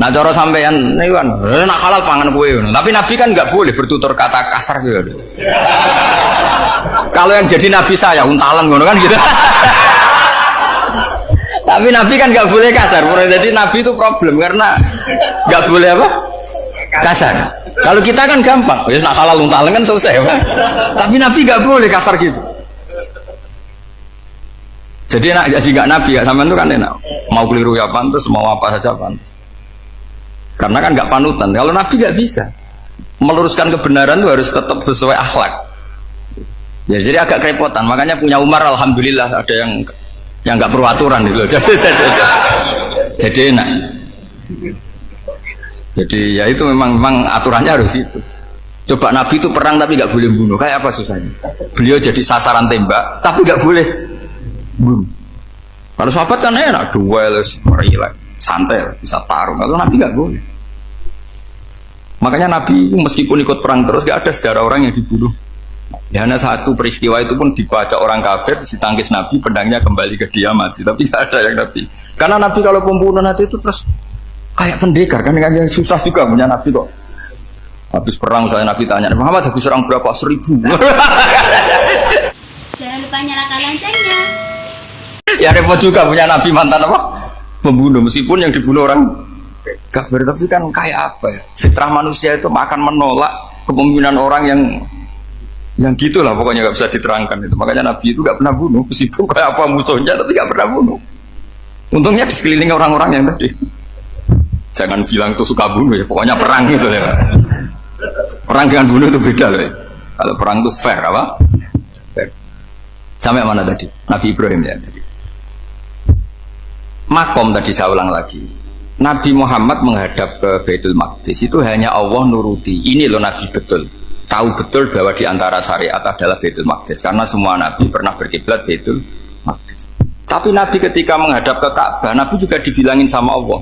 Nah cara sampean nih kan, nak halal pangan kue, tapi Nabi kan nggak boleh bertutur kata kasar gitu. Kalau yang jadi Nabi saya untalan gitu kan gitu. Tapi Nabi kan nggak boleh kasar. Jadi Nabi itu problem karena nggak boleh apa? Kasar. Kalau kita kan gampang, ya nak halal untalan kan selesai. Pak. Tapi Nabi nggak boleh kasar gitu. Jadi nak jadi nggak Nabi, ya sampean itu kan enak. Mau keliru ya pantas, mau apa saja pantas. Karena kan nggak panutan. Kalau Nabi nggak bisa. Meluruskan kebenaran itu harus tetap sesuai akhlak. Ya jadi agak kerepotan. Makanya punya Umar alhamdulillah ada yang nggak perlu aturan gitu. Jadi enak. Jadi ya itu memang aturannya harus itu. Coba Nabi itu perang tapi nggak boleh bunuh. Kayak apa susahnya? Beliau jadi sasaran tembak tapi nggak boleh bunuh. Kalau sahabat kan enak, duel, relax, santai, bisa tarung. Kalau Nabi nggak boleh. Makanya Nabi meskipun ikut perang terus nggak ada sejarah orang yang dibunuh Ya, hanya satu peristiwa itu pun dibaca orang kafir, ditangkis Nabi, pedangnya kembali ke dia mati. Tapi tidak ada yang Nabi. Karena Nabi kalau pembunuh nanti itu terus kayak pendekar kan susah juga punya Nabi kok. Habis perang saya Nabi tanya, Muhammad habis serang berapa? 1000. Jangan lupa nyalakan loncengnya. Ya repot juga punya Nabi mantan apa? Pembunuh, meskipun yang dibunuh orang kafir, tapi kan kayak apa ya? Fitrah manusia itu akan menolak kepemimpinan orang yang gitulah pokoknya nggak bisa diterangkan itu. Makanya Nabi itu nggak pernah bunuh, meskipun kayak apa musuhnya tapi nggak pernah bunuh. Untungnya di sekeliling orang-orang yang tadi. Jangan bilang tuh suka bunuh ya, pokoknya perang gitu ya. Perang dengan bunuh itu beda loh ya. Kalau perang itu fair apa? Fair. Sampai mana tadi? Nabi Ibrahim ya tadi. Makom tadi saya ulang lagi. Nabi Muhammad menghadap ke Baitul Maqdis itu hanya Allah nuruti. Ini loh Nabi betul. Tahu betul bahwa di antara syariat adalah Baitul Maqdis. Karena semua Nabi pernah berkiblat Baitul Maqdis. Tapi Nabi ketika menghadap ke Ka'bah, Nabi juga dibilangin sama Allah.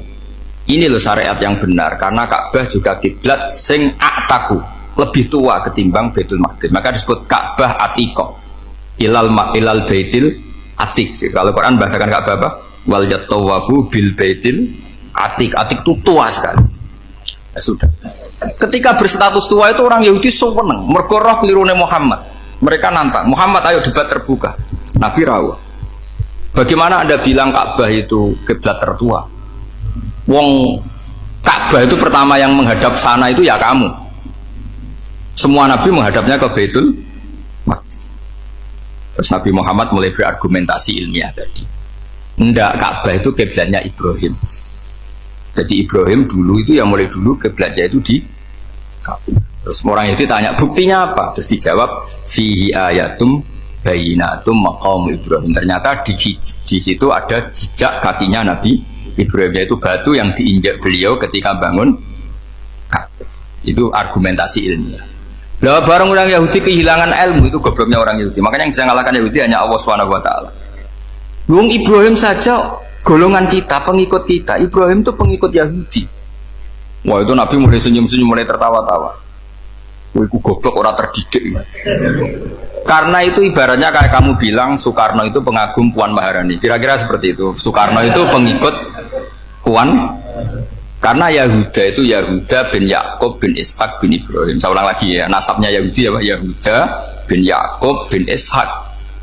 Ini loh syariat yang benar. Karena Ka'bah juga kiblat sing a'taku. Lebih tua ketimbang Baitul Maqdis. Maka disebut Ka'bah Atiqah. Ilal Baitil Atiq. Kalau Quran bahasakan Ka'bah apa? Wal yatawafu bil Baitil Atiq. Atiq itu tua sekali. Ya sudah. Ketika berstatus tua itu orang Yahudi seneng. Mergo roh kelirune Muhammad. Mereka nantang, Muhammad ayo debat terbuka. Nabi rawuh. Bagaimana Anda bilang Ka'bah itu kiblat tertua? Wong Ka'bah itu pertama yang menghadap sana itu ya kamu. Semua Nabi menghadapnya ke Baitul Maqdis. Terus Nabi Muhammad mulai berargumentasi ilmiah tadi. Enggak, Ka'bah itu kiblatnya Ibrahim. Jadi Ibrahim dulu itu yang mulai dulu kiblatnya itu di Ka'bah. Terus orang itu tanya buktinya apa? Terus dijawab fihi ayatum bayinatum maqam Ibrahim. Ternyata di situ ada jejak kakinya Nabi Ibrahim, yaitu batu yang diinjak beliau ketika bangun Ka'bah. Itu argumentasi ilmiah. Lah barang orang Yahudi kehilangan ilmu, itu gobloknya orang Yahudi. Makanya yang bisa mengalahkan Yahudi hanya Allah Subhanahu wa taala. Wong Ibrahim saja golongan kita, pengikut kita. Ibrahim itu pengikut Yahudi. Wah itu Nabi mulai senyum-senyum, mulai tertawa-tawa. Wah itu goblok, orang terdidik. Karena itu ibaratnya kayak kamu bilang Soekarno itu pengagum Puan Maharani. Kira-kira seperti itu. Soekarno itu pengikut Puan. Karena Yahuda itu Yahuda bin Yakub bin Ishak bin Ibrahim. Saya ulang lagi ya, nasabnya Yahudi ya Pak. Yahuda bin Yakub bin Ishak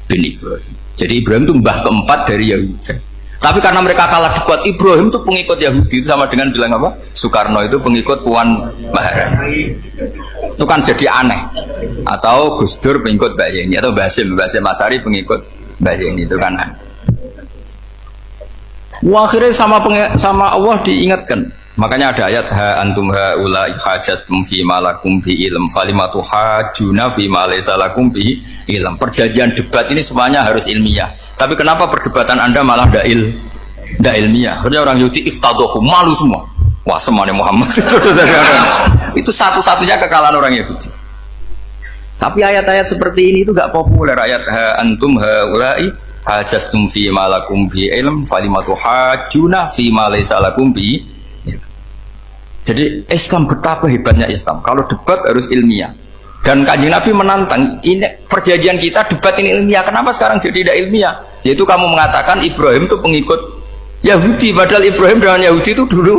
bin Ibrahim. Jadi Ibrahim itu mbah keempat dari Yahuda. Tapi karena mereka kalah debat, Ibrahim itu pengikut Yahudi, itu sama dengan bilang apa? Soekarno itu pengikut Puan Maharani. Itu kan jadi aneh. Atau Gus Dur pengikut Mbak Yeni, atau Basim Asari pengikut Mbak Yeni, itu kan aneh. Wah, akhirnya sama Allah diingatkan. Makanya ada ayat ha antum haula hajatum fi malakum bi ilm falimatu hajuna fi ma laysa lakum bi ilm. Perjanjian debat ini semuanya harus ilmiah. Tapi kenapa perdebatan Anda malah ndak ilmiah? Harusnya orang Yahudi iftadohu, malu semua. Wah, semuanya Muhammad. Itu satu-satunya kekalahan orang Yahudi. Tapi ayat-ayat seperti ini itu gak populer. Ayat ha antum haulai hajastum fi malakum bi ilm falimatu hajuna fi ma laysa lakum bi ilm. Jadi Islam betapa hebatnya Islam. Kalau debat harus ilmiah. Dan Kanjeng Nabi menantang, ini perjanjian kita debat ini ilmiah. Kenapa sekarang jadi tidak ilmiah? Yaitu kamu mengatakan Ibrahim itu pengikut Yahudi, padahal Ibrahim dengan Yahudi itu dulu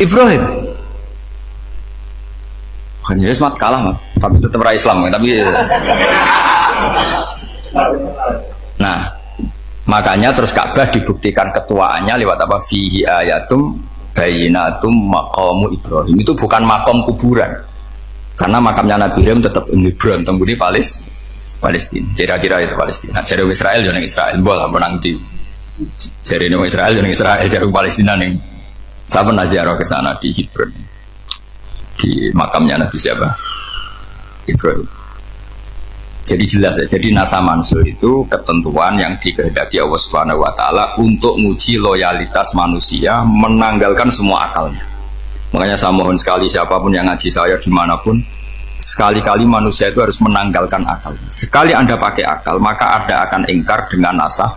Ibrahim. Kan Yesus mat kalah, mat. Tapi tetap ra Islam, tapi nah, makanya terus Ka'bah dibuktikan ketuaannya lewat apa? Fihi ayatum bayinatum maqamu Ibrahim. Itu bukan makom kuburan. Karena makamnya Nabi Ibrahim tetap Ibrahim tengguni Palestina. Kira-kira itu Palestina. Jadi Israel jangan Israel, bola menang di. Jadi Israel jangan Israel, jadi Palestina nih. Saya pernah ziarah ke sana di Hebron, di makamnya Nabi siapa? Ibrahim. Jadi jelas ya. Jadi nasa mansur itu ketentuan yang dikehendaki Allah Subhanahu Wa Taala untuk menguji loyalitas manusia, menanggalkan semua akalnya. Makanya saya mohon sekali siapapun yang ngaji saya dimanapun, sekali-kali manusia itu harus menanggalkan akal. Sekali Anda pakai akal, maka Anda akan ingkar dengan nasa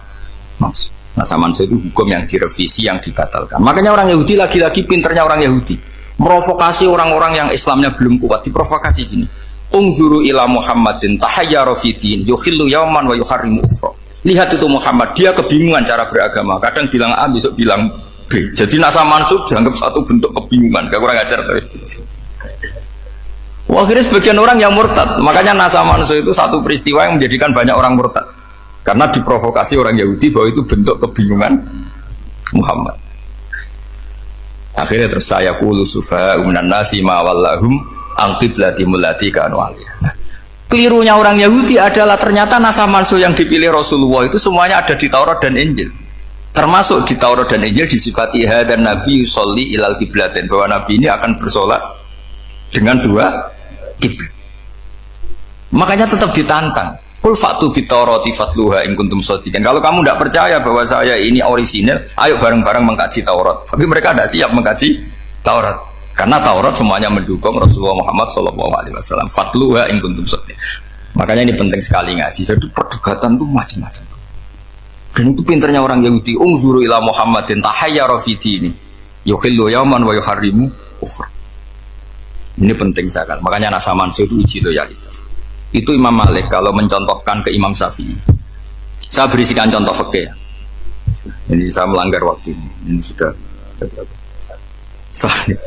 mansur. Nasa mansur itu hukum yang direvisi, yang dibatalkan. Makanya orang Yahudi lagi-lagi pinternya orang Yahudi, merovokasi orang-orang yang Islamnya belum kuat, diprovokasi gini. Ungzuru ila Muhammadin tahayyara fi din yukhillu yawman wa yuharrimu ukhra. Lihat itu Muhammad, dia kebingungan cara beragama. Kadang bilang A, besok bilang B. Jadi Nasa Mansur dianggap satu bentuk kebingungan, gak kurang ajar. Wah, akhirnya sebagian orang yang murtad. Makanya Nasa Mansur itu satu peristiwa yang menjadikan banyak orang murtad. Karena diprovokasi orang Yahudi bahwa itu bentuk kebingungan Muhammad. Akhirnya terus saya qulu sufaha'u minan nasi ma wallahum al-qiblatimul lati kanu alaiha. Kelirunya orang Yahudi adalah ternyata Nasa Mansur yang dipilih Rasulullah itu semuanya ada di Taurat dan Injil. Termasuk di Taurat dan Injil disifati dan Nabi yusolli ilal qiblatin, bahwa Nabi ini akan bersolat dengan dua kiblat. Makanya tetap ditantang. Qul fa'tu bit-taurati fatluha in kuntum shadiqin. Kalau kamu tidak percaya bahwa saya ini orisinil, ayo bareng-bareng mengkaji Taurat. Tapi mereka tidak siap mengkaji Taurat. Karena Taurat semuanya mendukung Rasulullah Muhammad SAW. Fatluha in kuntum shadiqin. Makanya ini penting sekali ngaji. Jadi perdebatan itu macam-macam. Dan itu pinternya orang Yahudi. Ungzuru ila Muhammadin tahayyara fi dini yukhillu yawman wa yuharrimu ukhra. Ini penting sekali. Makanya Nasa Mansur itu uji loyalitas. Itu Imam Malik kalau mencontohkan ke Imam Syafi'i. Saya berisikan contoh fikih. Ini saya melanggar waktu ini sudah.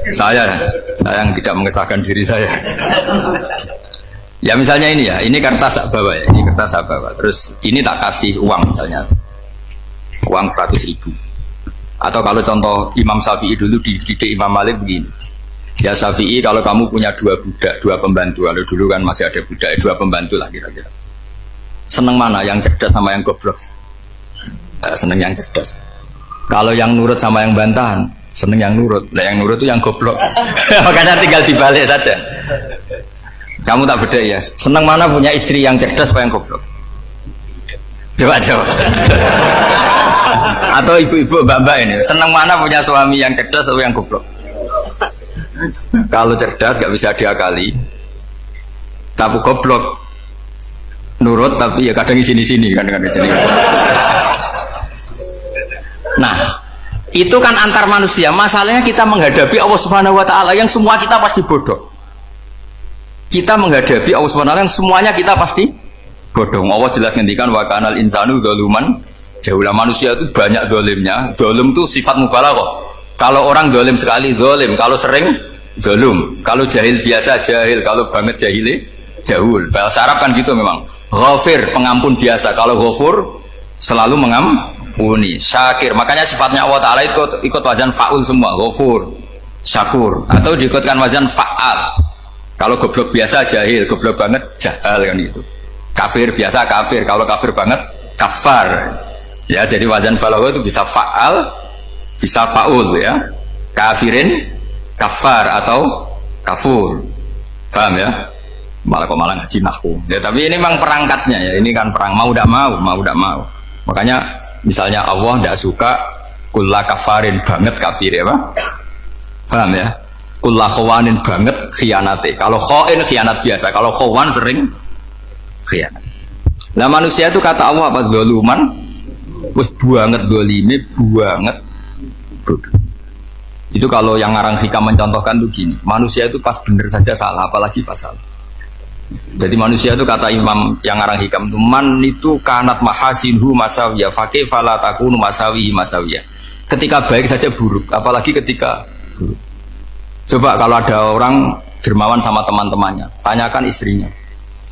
Saya yang tidak mengesahkan diri saya. Ya misalnya ini ya, ini kertas saya bawa ya, ini kertas saya bawa. Terus ini tak kasih uang misalnya, uang 100.000. Atau kalau contoh Imam Syafi'i dulu dididik Imam Malik begini. Ya Syafi'i, kalau kamu punya dua budak, dua pembantu, kalau dulu kan masih ada budak, dua pembantu lah kira-kira. Seneng mana, yang cerdas sama yang goblok? Seneng yang cerdas. Kalau yang nurut sama yang bantahan, seneng yang nurut. Nah yang nurut itu yang goblok. Makanya tinggal dibalik saja. Kamu tak beda ya. Seneng mana punya istri yang cerdas apa yang goblok? Coba. Atau ibu-ibu mbak-mbak ini, seneng mana punya suami yang cerdas atau yang goblok? Kalau cerdas gak bisa diakali, tapi goblok nurut tapi ya kadang di sini kan. Nah, itu kan antar manusia. Masalahnya kita menghadapi Allah Subhanahu wa taala yang semua kita pasti bodoh. Kita menghadapi Allah Subhanahu wa taala yang semuanya kita pasti bodoh. Allah jelas ngendikan wa kanal insanu zaluman jahula. Manusia itu banyak zalimnya. Zalim itu sifat mubalaghah. Kalau orang zalim sekali zalim, kalau sering zalim, kalau jahil biasa jahil, kalau banget jahili jahul. Bahasa Arab kan gitu memang. Ghafir pengampun biasa, kalau ghafur selalu mengampuni. Syakir, makanya sifatnya Allah Ta'ala ikut wazan fa'ul semua. Ghafur, syakur, atau diikutkan wazan fa'al. Kalau goblok biasa jahil, goblok banget jahal kan itu. Kafir biasa kafir, kalau kafir banget kafar. Ya, jadi wazan balagha itu bisa fa'al, bisa fa'ul ya. Kafirin, kafar atau kafur. Paham ya? Malah ngaji nahwu. Ya, tapi ini memang perangkatnya ya. Ini kan perang mau tidak mau. Makanya misalnya Allah tidak suka kulla kafarin banget kafir ya, Pak. Paham ya? Kulla khawanin banget khianate. Kalau khain khianat biasa, kalau khawan sering khianat. Nah, manusia itu kata Allah apa? Zaluman. Wis banget dolime, banget bodoh. Itu kalau yang ngarang hikam mencontohkan tuh gini, manusia itu pas bener saja salah, apalagi pas salah. Jadi manusia itu kata Imam yang ngarang hikam itu, man itu kanat mahasinhu masawiyah fakih fala takunu masawihi masawiyah. Ketika baik saja buruk, apalagi ketika buruk. Coba kalau ada orang dermawan sama teman-temannya, tanyakan istrinya,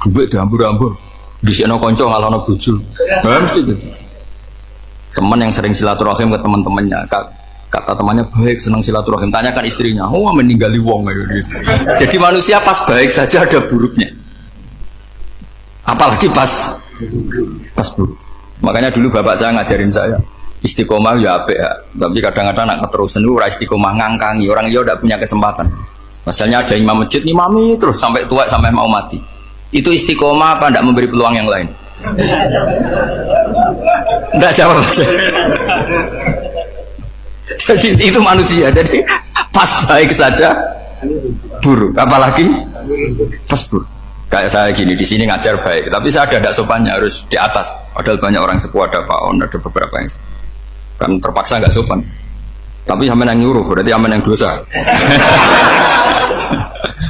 gue dihambur-hambur disikno konco ngalono bojo. Mesti gitu. Teman yang sering silaturahim ke teman-temannya, kata temannya baik, senang silaturahim, tanyakan istrinya, oh meninggali wong gitu. Jadi manusia pas baik saja ada buruknya, apalagi pas buruk. Makanya dulu bapak saya ngajarin saya istiqomah ya apik ya, tapi kadang-kadang nak keterusan itu istiqomah ngangkangi orang dia tidak punya kesempatan. Misalnya ada imam masjid imami terus sampai tua sampai mau mati, itu istiqomah apa tidak memberi peluang yang lain? Tidak jawab. Jadi itu manusia. Jadi pas baik saja buruk, apalagi pas buruk. Kayak saya gini di sini ngajar baik, tapi saya ada tidak sopannya, harus di atas. Padahal banyak orang sepuh, ada Pak On, ada beberapa yang kan terpaksa nggak sopan. Tapi aman yang nyuruh, berarti aman yang dosa.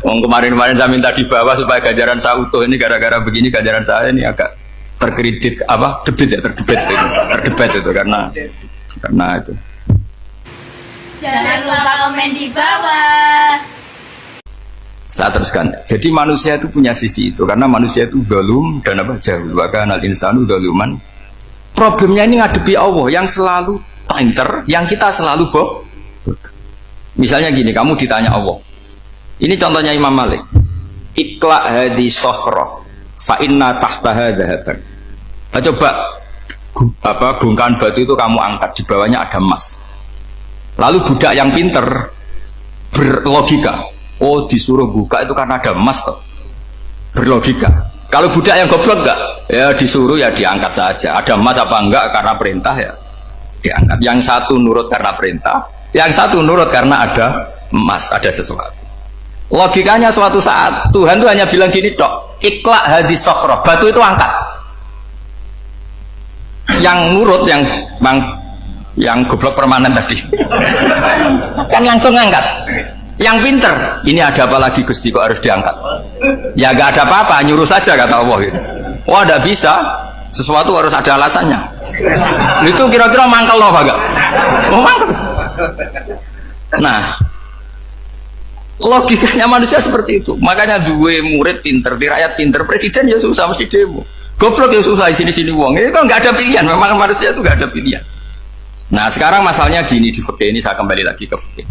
Kemarin-kemarin saya minta di bawah supaya ganjaran saya utuh, ini gara-gara begini ganjaran saya ini agak terkredit terdebat itu karena itu. Jangan lupa komen di bawah. Saya teruskan. Jadi manusia itu punya sisi itu karena manusia itu dzalum dan jahul. Wa kanal insanu dzaluman. Problemnya ini ngadepi Allah yang selalu pinter, yang kita selalu bohong. Misalnya gini, kamu ditanya Allah. Ini contohnya Imam Malik. Ikla hadi sokhroh fa inna tahtaha dhahaban. Coba bongkahan batu itu kamu angkat, di bawahnya ada emas. Lalu budak yang pinter berlogika, oh disuruh buka itu karena ada emas toh. Berlogika. Kalau budak yang goblok enggak, ya disuruh ya diangkat saja. Ada emas apa enggak karena perintah ya diangkat. Yang satu nurut karena perintah, yang satu nurut karena ada emas, ada sesuatu. Logikanya suatu saat Tuhan itu hanya bilang gini dok, ikhla hadis sokhroh, batu itu angkat. Yang nurut yang goblok permanen tadi kan langsung angkat. Yang pinter, ini ada apa lagi Gusti kok harus diangkat? Ya gak ada apa-apa, nyuruh saja kata Allah gitu. Wah tidak bisa, sesuatu harus ada alasannya. Itu kira-kira mangkel loh agak. Oh mangkel. Nah, logikanya manusia seperti itu. Makanya dua murid pinter, di rakyat pinter, presiden ya susah mesti demo. Goblok ya susah sini uang. Ini kan nggak ada pilihan. Memang manusia itu nggak ada pilihan. Nah sekarang masalahnya gini di fikih ini, saya kembali lagi ke fikih.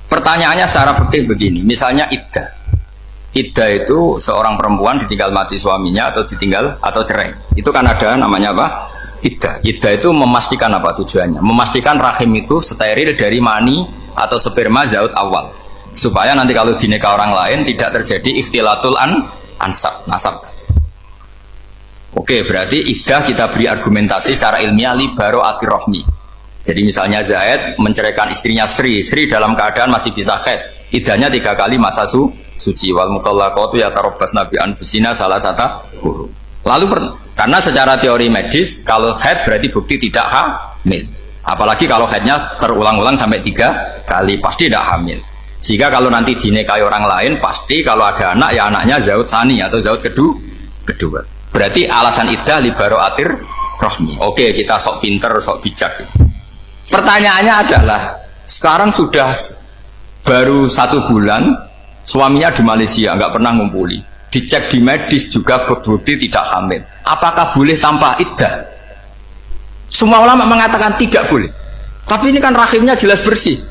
Pertanyaannya secara fikih begini. Misalnya iddah. Iddah itu seorang perempuan ditinggal mati suaminya atau ditinggal atau cerai. Itu kan ada namanya apa? Iddah. Iddah itu memastikan apa tujuannya? Memastikan rahim itu steril dari mani atau sperma zaut awal. Supaya nanti kalau dinikah orang lain tidak terjadi ikhtilatul nasab. Oke, berarti iddah kita beri argumentasi secara ilmiah li baro'atir rohmi. Jadi misalnya Zaid menceraikan istrinya Sri dalam keadaan masih bisa haid. Iddahnya 3 kali masa suci. Wal mutallaqatu yatarabbasna bi anfusina salasata quru. Lalu karena secara teori medis kalau haid berarti bukti tidak hamil. Apalagi kalau haidnya terulang-ulang sampai 3 kali pasti tidak hamil. Jika kalau nanti dinikahi orang lain pasti kalau ada anak ya anaknya zaud sani atau zaud kedua. Berarti alasan iddah li baro'atir rohmi. Oke, kita sok pinter, sok bijak. Pertanyaannya adalah sekarang sudah baru 1 bulan suaminya di Malaysia nggak pernah ngumpuli, dicek di medis juga berbukti tidak hamil. Apakah boleh tanpa iddah? Semua ulama mengatakan tidak boleh. Tapi ini kan rahimnya jelas bersih.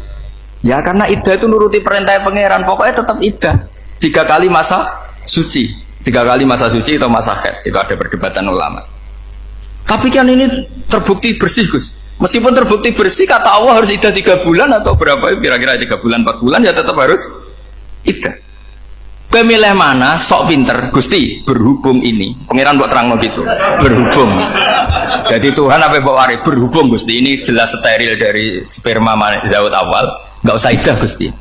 Ya karena iddah itu nuruti perintah pangeran, pokoknya tetap iddah 3 kali masa suci. 3 kali masa suci atau masa haid, itu ada perdebatan ulama. Tapi kan ini terbukti bersih Gus. Meskipun terbukti bersih, kata Allah harus iddah 3 bulan atau berapa? Kira-kira 3 bulan, 4 bulan ya tetap harus iddah. Pemilih mana? Sok pinter Gusti. Berhubung ini, pangeran buat terang gitu. Berhubung. Jadi Tuhan apa bawa waris? Berhubung Gusti. Ini jelas steril dari sperma zaut awal. Nggak usah iddah Gusti.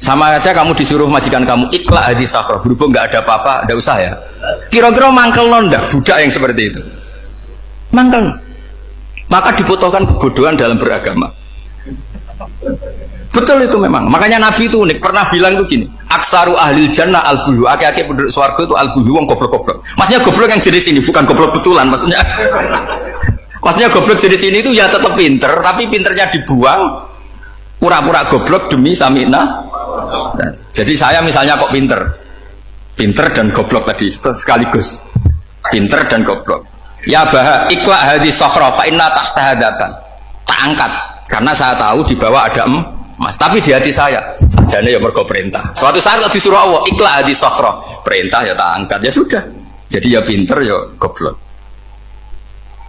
Sama aja kamu disuruh majikan kamu ikhla hadis sakhroh, berhubung nggak ada apa-apa, nggak usah ya. Kira-kira mangkel nondak budak yang seperti itu. Mangkel. Maka dibutuhkan kebodohan dalam beragama. Betul itu memang. Makanya Nabi itu unik, pernah bilang itu gini, aksaru ahlil jannah al-bulu, aki-aki penduduk swarga itu al-bulu, wong goblok-goblok. Maksudnya goblok yang jenis ini, bukan goblok betulan maksudnya. Maksudnya goblok jenis ini itu ya tetap pinter, tapi pinternya dibuang, pura-pura goblok demi samina. Nah, jadi saya misalnya kok pinter dan goblok tadi sekaligus, pinter dan goblok. Ya bah, ikhla hadis sokhroh, fa inna tahta hadapan. Tak angkat, karena saya tahu di bawah ada emas. Tapi di hati saya, sajane ya mergo perintah. Suatu saat kalau disuruh Allah, ikhla hadis sokhroh, perintah ya tak angkat, ya sudah. Jadi ya pinter ya goblok.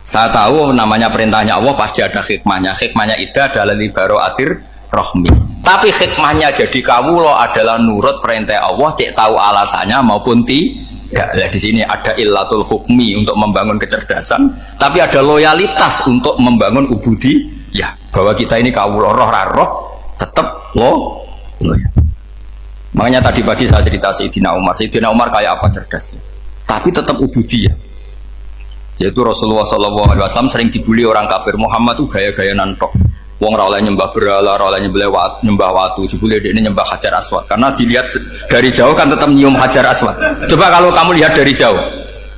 Saya tahu namanya perintahnya Allah pasti ada hikmahnya. Hikmahnya itu adalah li baro'atir rohmi. Tapi hikmahnya jadi kawula adalah nurut perintah Allah, cek tahu alasannya maupun tidak. Ya, di sini ada illatul hukmi untuk membangun kecerdasan, tapi ada loyalitas untuk membangun ubudi. Ya, bahwa kita ini kawula roh tetap loyal. Makanya tadi pagi saya cerita Sayyidina Umar kayak apa cerdasnya, tapi tetap ubudi ya. Yaitu Rasulullah SAW sering dibully orang kafir, Muhammad tuh gaya-gaya nantok. Wong ora oleh nyembah berhala, ora oleh nyembah watu, jebule ini nyembah Hajar Aswad. Karena dilihat dari jauh kan tetap nyium Hajar Aswad. Coba kalau kamu lihat dari jauh,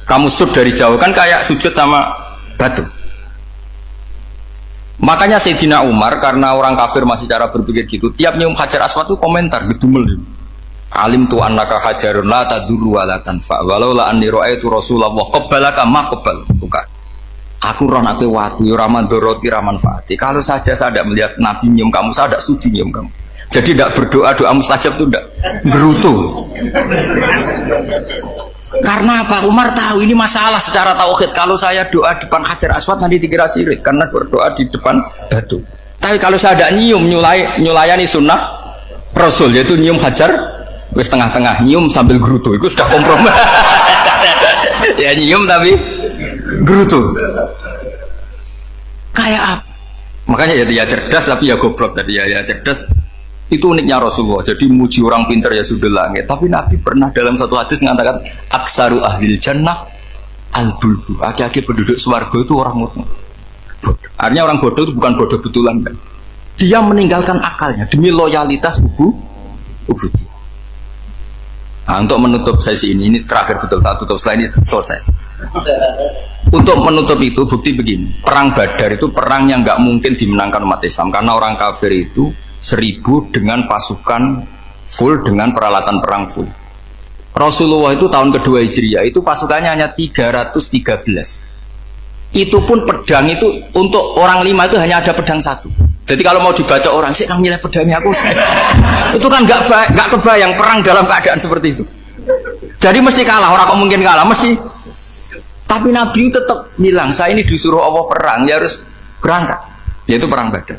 kamu sujud dari jauh kan kayak sujud sama batu. Makanya Sayyidina Umar karena orang kafir masih cara berpikir gitu, tiap nyium Hajar Aswad itu komentar gedumel. Alim tu annaka hajarun la tadurru wa la tanfa. Walau la anni ra'aitu Rasulullah qabbalaka ma qabbal. Bukan. Aku ron aku watu ya raman doroti raman fati. Kalau saja saya tidak melihat Nabi nyium kamu, saya tidak sudi nyium kamu. Jadi tidak berdoa doa mustajab itu tidak berutuh. Karena apa? Umar tahu ini masalah secara tauhid. Kalau saya doa depan Hajar Aswad nanti dikira syirik karena berdoa di depan batu. Tapi kalau saya tidak nyium nyulayani sunnah Rasul yaitu nyium Hajar, wis tengah-tengah nyium sambil gerutu itu sudah kompromi. Ya nyium tapi gerutu. Kayak apa? Makanya ya cerdas tapi ya goblok tadi ya cerdas. Itu uniknya Rasulullah. Jadi muji orang pintar ya sudah langit. Tapi Nabi pernah dalam satu hadis mengatakan aksaru ahlil jannah al-bulbu. Aki-aki penduduk swarga itu orang bodoh. Artinya orang bodoh itu bukan bodoh betulan kan. Dia meninggalkan akalnya demi loyalitas ubu. Nah, untuk menutup sesi ini terakhir betul tak tutup setelah ini selesai. Untuk menutup itu bukti begini. Perang Badar itu perang yang nggak mungkin dimenangkan umat Islam karena orang kafir itu 1000 dengan pasukan full dengan peralatan perang full. Rasulullah itu tahun kedua Hijriah itu pasukannya hanya 313. Itu pun pedang itu untuk orang 5 itu hanya ada pedang 1. Jadi kalau mau dibaca orang sih kan milih pedangnya aku. Itu kan nggak kebayang perang dalam keadaan seperti itu. Jadi mesti kalah, orang kok mungkin kalah mesti. Tapi Nabi tetap bilang saya ini disuruh Allah perang, ya harus berangkat. Yaitu perang Badar.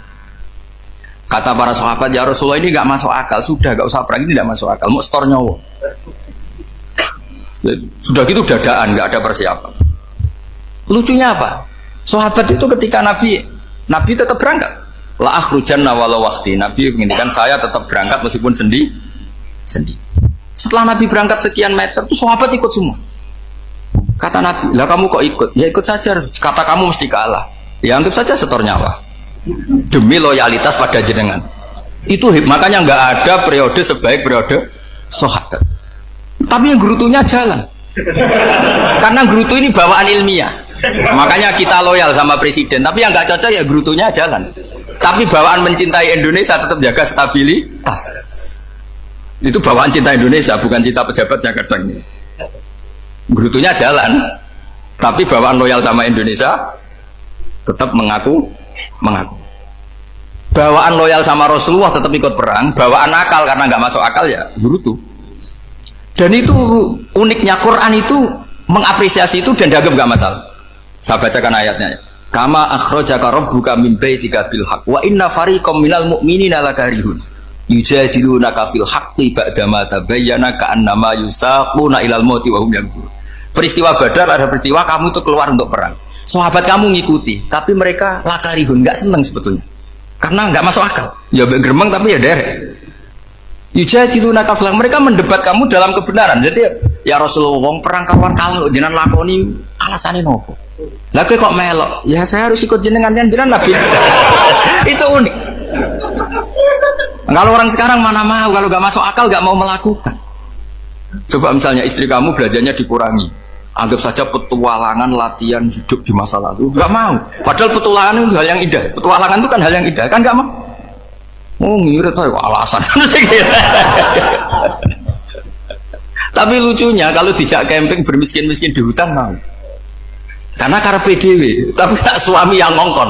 Kata para sahabat, ya Rasulullah ini nggak masuk akal, sudah nggak usah perang ini nggak masuk akal, mau setor nyawa. Sudah gitu dadaan, nggak ada persiapan. Lucunya apa? Sahabat itu ketika Nabi tetap berangkat. La akhrujanna walau waqti. Nabi menginginkan saya tetap berangkat meskipun sendi. Setelah Nabi berangkat sekian meter, tuh sahabat ikut semua. Kata Nabi, lah kamu kok ikut? Ya ikut saja. Kata kamu mesti kalah. Ya anggap saja setor nyawa. Demi loyalitas pada jenengan. Itu makanya nggak ada periode sebaik periode sahabat. Tapi yang gerutunya jalan. Karena gerutu ini bawaan ilmiah. Makanya kita loyal sama presiden. Tapi yang nggak cocok ya gerutunya jalan. Tapi bawaan mencintai Indonesia tetap jaga stabilitas. Itu bawaan cinta Indonesia, bukan cinta pejabatnya kadang ini. Gerutunya jalan. Tapi bawaan loyal sama Indonesia tetap mengaku. Bawaan loyal sama Rasulullah tetap ikut perang. Bawaan akal karena nggak masuk akal ya gerutu. Dan itu uniknya Quran itu mengapresiasi itu dan dianggap nggak masalah. Saya bacakan ayatnya. Kama akhrajaka rabbuka min baitika bil haqq wa inna fariqam minal mu'minina lakarihun yujadilunaka fil haqqi ba'da ma tabayyana ka'annama yusaquna ilal mauti wa hum yanzurun. Peristiwa Badar ada peristiwa kamu itu keluar untuk perang. Sahabat kamu ngikuti, tapi mereka lakarihun, nggak seneng sebetulnya. Karena nggak masuk akal. Ya geremeng tapi ya derek. Yujadilunaka fil haqq, mereka mendebat kamu dalam kebenaran. Jadi ya Rasulullah wong perang kawan kalau jenengan lakoni alasane nopo? Lah kok melok? Ya saya harus ikut jenengan Nabi. Itu unik. Kalau orang sekarang mana mau, kalau nggak masuk akal nggak mau melakukan. Coba misalnya istri kamu belanjanya dikurangi, anggap saja petualangan latihan hidup di masa lalu, nggak mau. Padahal petualangan itu hal yang indah. Petualangan itu kan hal yang indah, kan nggak mau. Oh ngirit aja alasan. Tapi lucunya kalau dijak camping bermiskin-miskin di hutan mau. Karena karpe dewe, tapi tak suami yang ngongkon.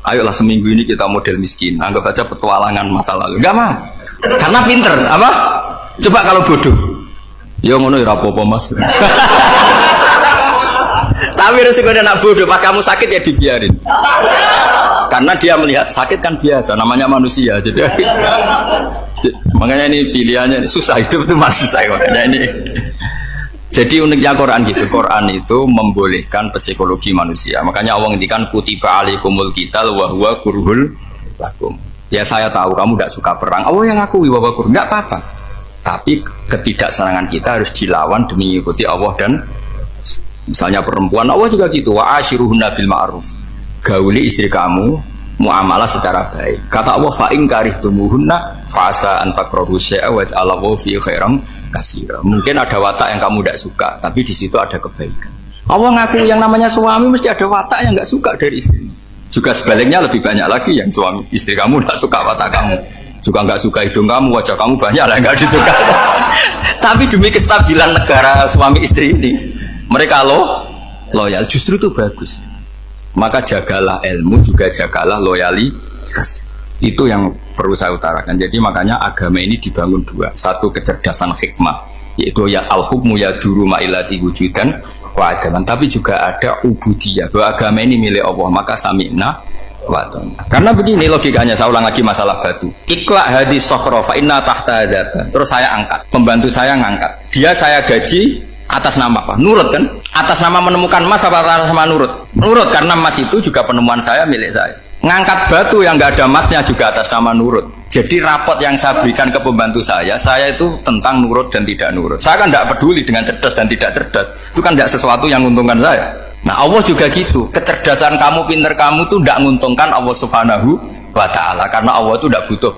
Ayolah seminggu ini kita model miskin, anggap aja petualangan masa lalu. Enggak mah, karena pinter, apa? Coba kalau bodoh, ya ngono ya apa-apa mas. Tapi resikonya nak bodoh, pas kamu sakit ya dibiarin. Karena dia melihat sakit kan biasa, namanya manusia. Jadi makanya ini pilihannya susah, hidup itu masih susah. Makanya ini. Jadi uniknya Quran gitu, Quran itu membolehkan psikologi manusia. Makanya Allah ngendikan kutiba alaikumul qital wa huwa kurhul lakum. Ya saya tahu kamu tidak suka perang. Allah yang ngakui wa huwa kurhul, enggak apa-apa. Tapi ketidaksenangan kita harus dilawan demi mengikuti Allah dan misalnya perempuan Allah juga gitu. Wa ashiruhunna bil ma'ruf. Gauli istri kamu muamalah secara baik. Kata Allah fa in karihtumuhunna fasa an takrahu syai'a wa ja'alallahu fi khairan katsira. Mungkin ada watak yang kamu tidak suka, tapi di situ ada kebaikan. Allah ngaku yang namanya suami mesti ada watak yang nggak suka dari istri. Juga sebaliknya lebih banyak lagi yang suami istri kamu nggak suka watak kamu, juga nggak suka hidung kamu, wajah kamu banyak lah nggak disuka. Tapi demi kestabilan negara suami istri ini, mereka loyal, justru itu bagus. Maka jagalah ilmu, juga jagalah loyalitas. Itu yang perlu saya utarakan. Jadi makanya agama ini dibangun dua. Satu kecerdasan hikmah, yaitu ya al-hukmu ya duru ma'ilati wujudan wa adaman. Tapi juga ada ubudiyah, bahwa agama ini milik Allah. Maka sami'na wa ta'na. Karena begini logikanya, saya ulang lagi masalah batu. Ikla hadis sokhro fa inna tahta adaban. Terus saya angkat, pembantu saya ngangkat. Dia saya gaji atas nama apa? Nurut kan? Atas nama menemukan emas apa atas nama nurut? Nurut, karena emas itu juga penemuan saya, milik saya. Ngangkat batu yang nggak ada emasnya juga atas nama nurut. Jadi rapot yang saya berikan ke pembantu saya itu tentang nurut dan tidak nurut. Saya kan tidak peduli dengan cerdas dan tidak cerdas. Itu kan tidak sesuatu yang menguntungkan saya. Nah Allah juga gitu. Kecerdasan kamu, pinter kamu itu tidak menguntungkan Allah Subhanahu wa Ta'ala. Karena Allah itu tidak butuh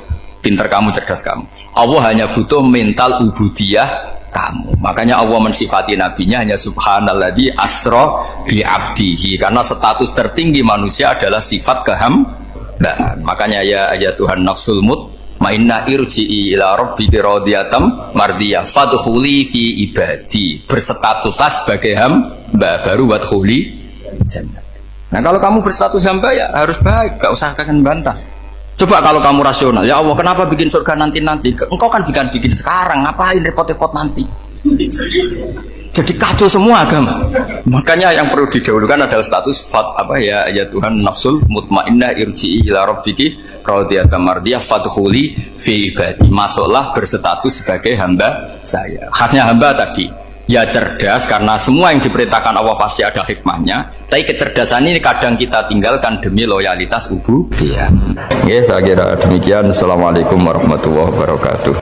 pinter kamu, cerdas kamu. Allah hanya butuh mental ubudiyah kamu. Makanya Allah mensifati nabinya hanya subhanalladzi asra bi abdihi, karena status tertinggi manusia adalah sifat kehambaan. Makanya ya Tuhan nafsul mutmainnah irji'i ila rabbiki radiyatan mardiyah fadkhuli fi ibadi, berstatuslah sebagai hamba baru wadkhuli jannah. Nah kalau kamu berstatus hamba ya harus baik, gak usah kalian bantah. Coba kalau kamu rasional, ya Allah kenapa bikin surga nanti-nanti? Engkau kan bikin sekarang, ngapain repot-repot nanti? Jadi kacau semua agama. Makanya yang perlu didahulukan adalah status ya Tuhan nafsul mutmainnah irji'i ila rabbiki radiyatan mardiyah fadkhuli fi ibadi. Masuklah berstatus sebagai hamba saya. Khasnya hamba tadi, ya cerdas karena semua yang diperintahkan Allah pasti ada hikmahnya. Tapi kecerdasan ini kadang kita tinggalkan demi loyalitas ubudiyah. Ya, saya kira demikian. Assalamualaikum warahmatullahi wabarakatuh.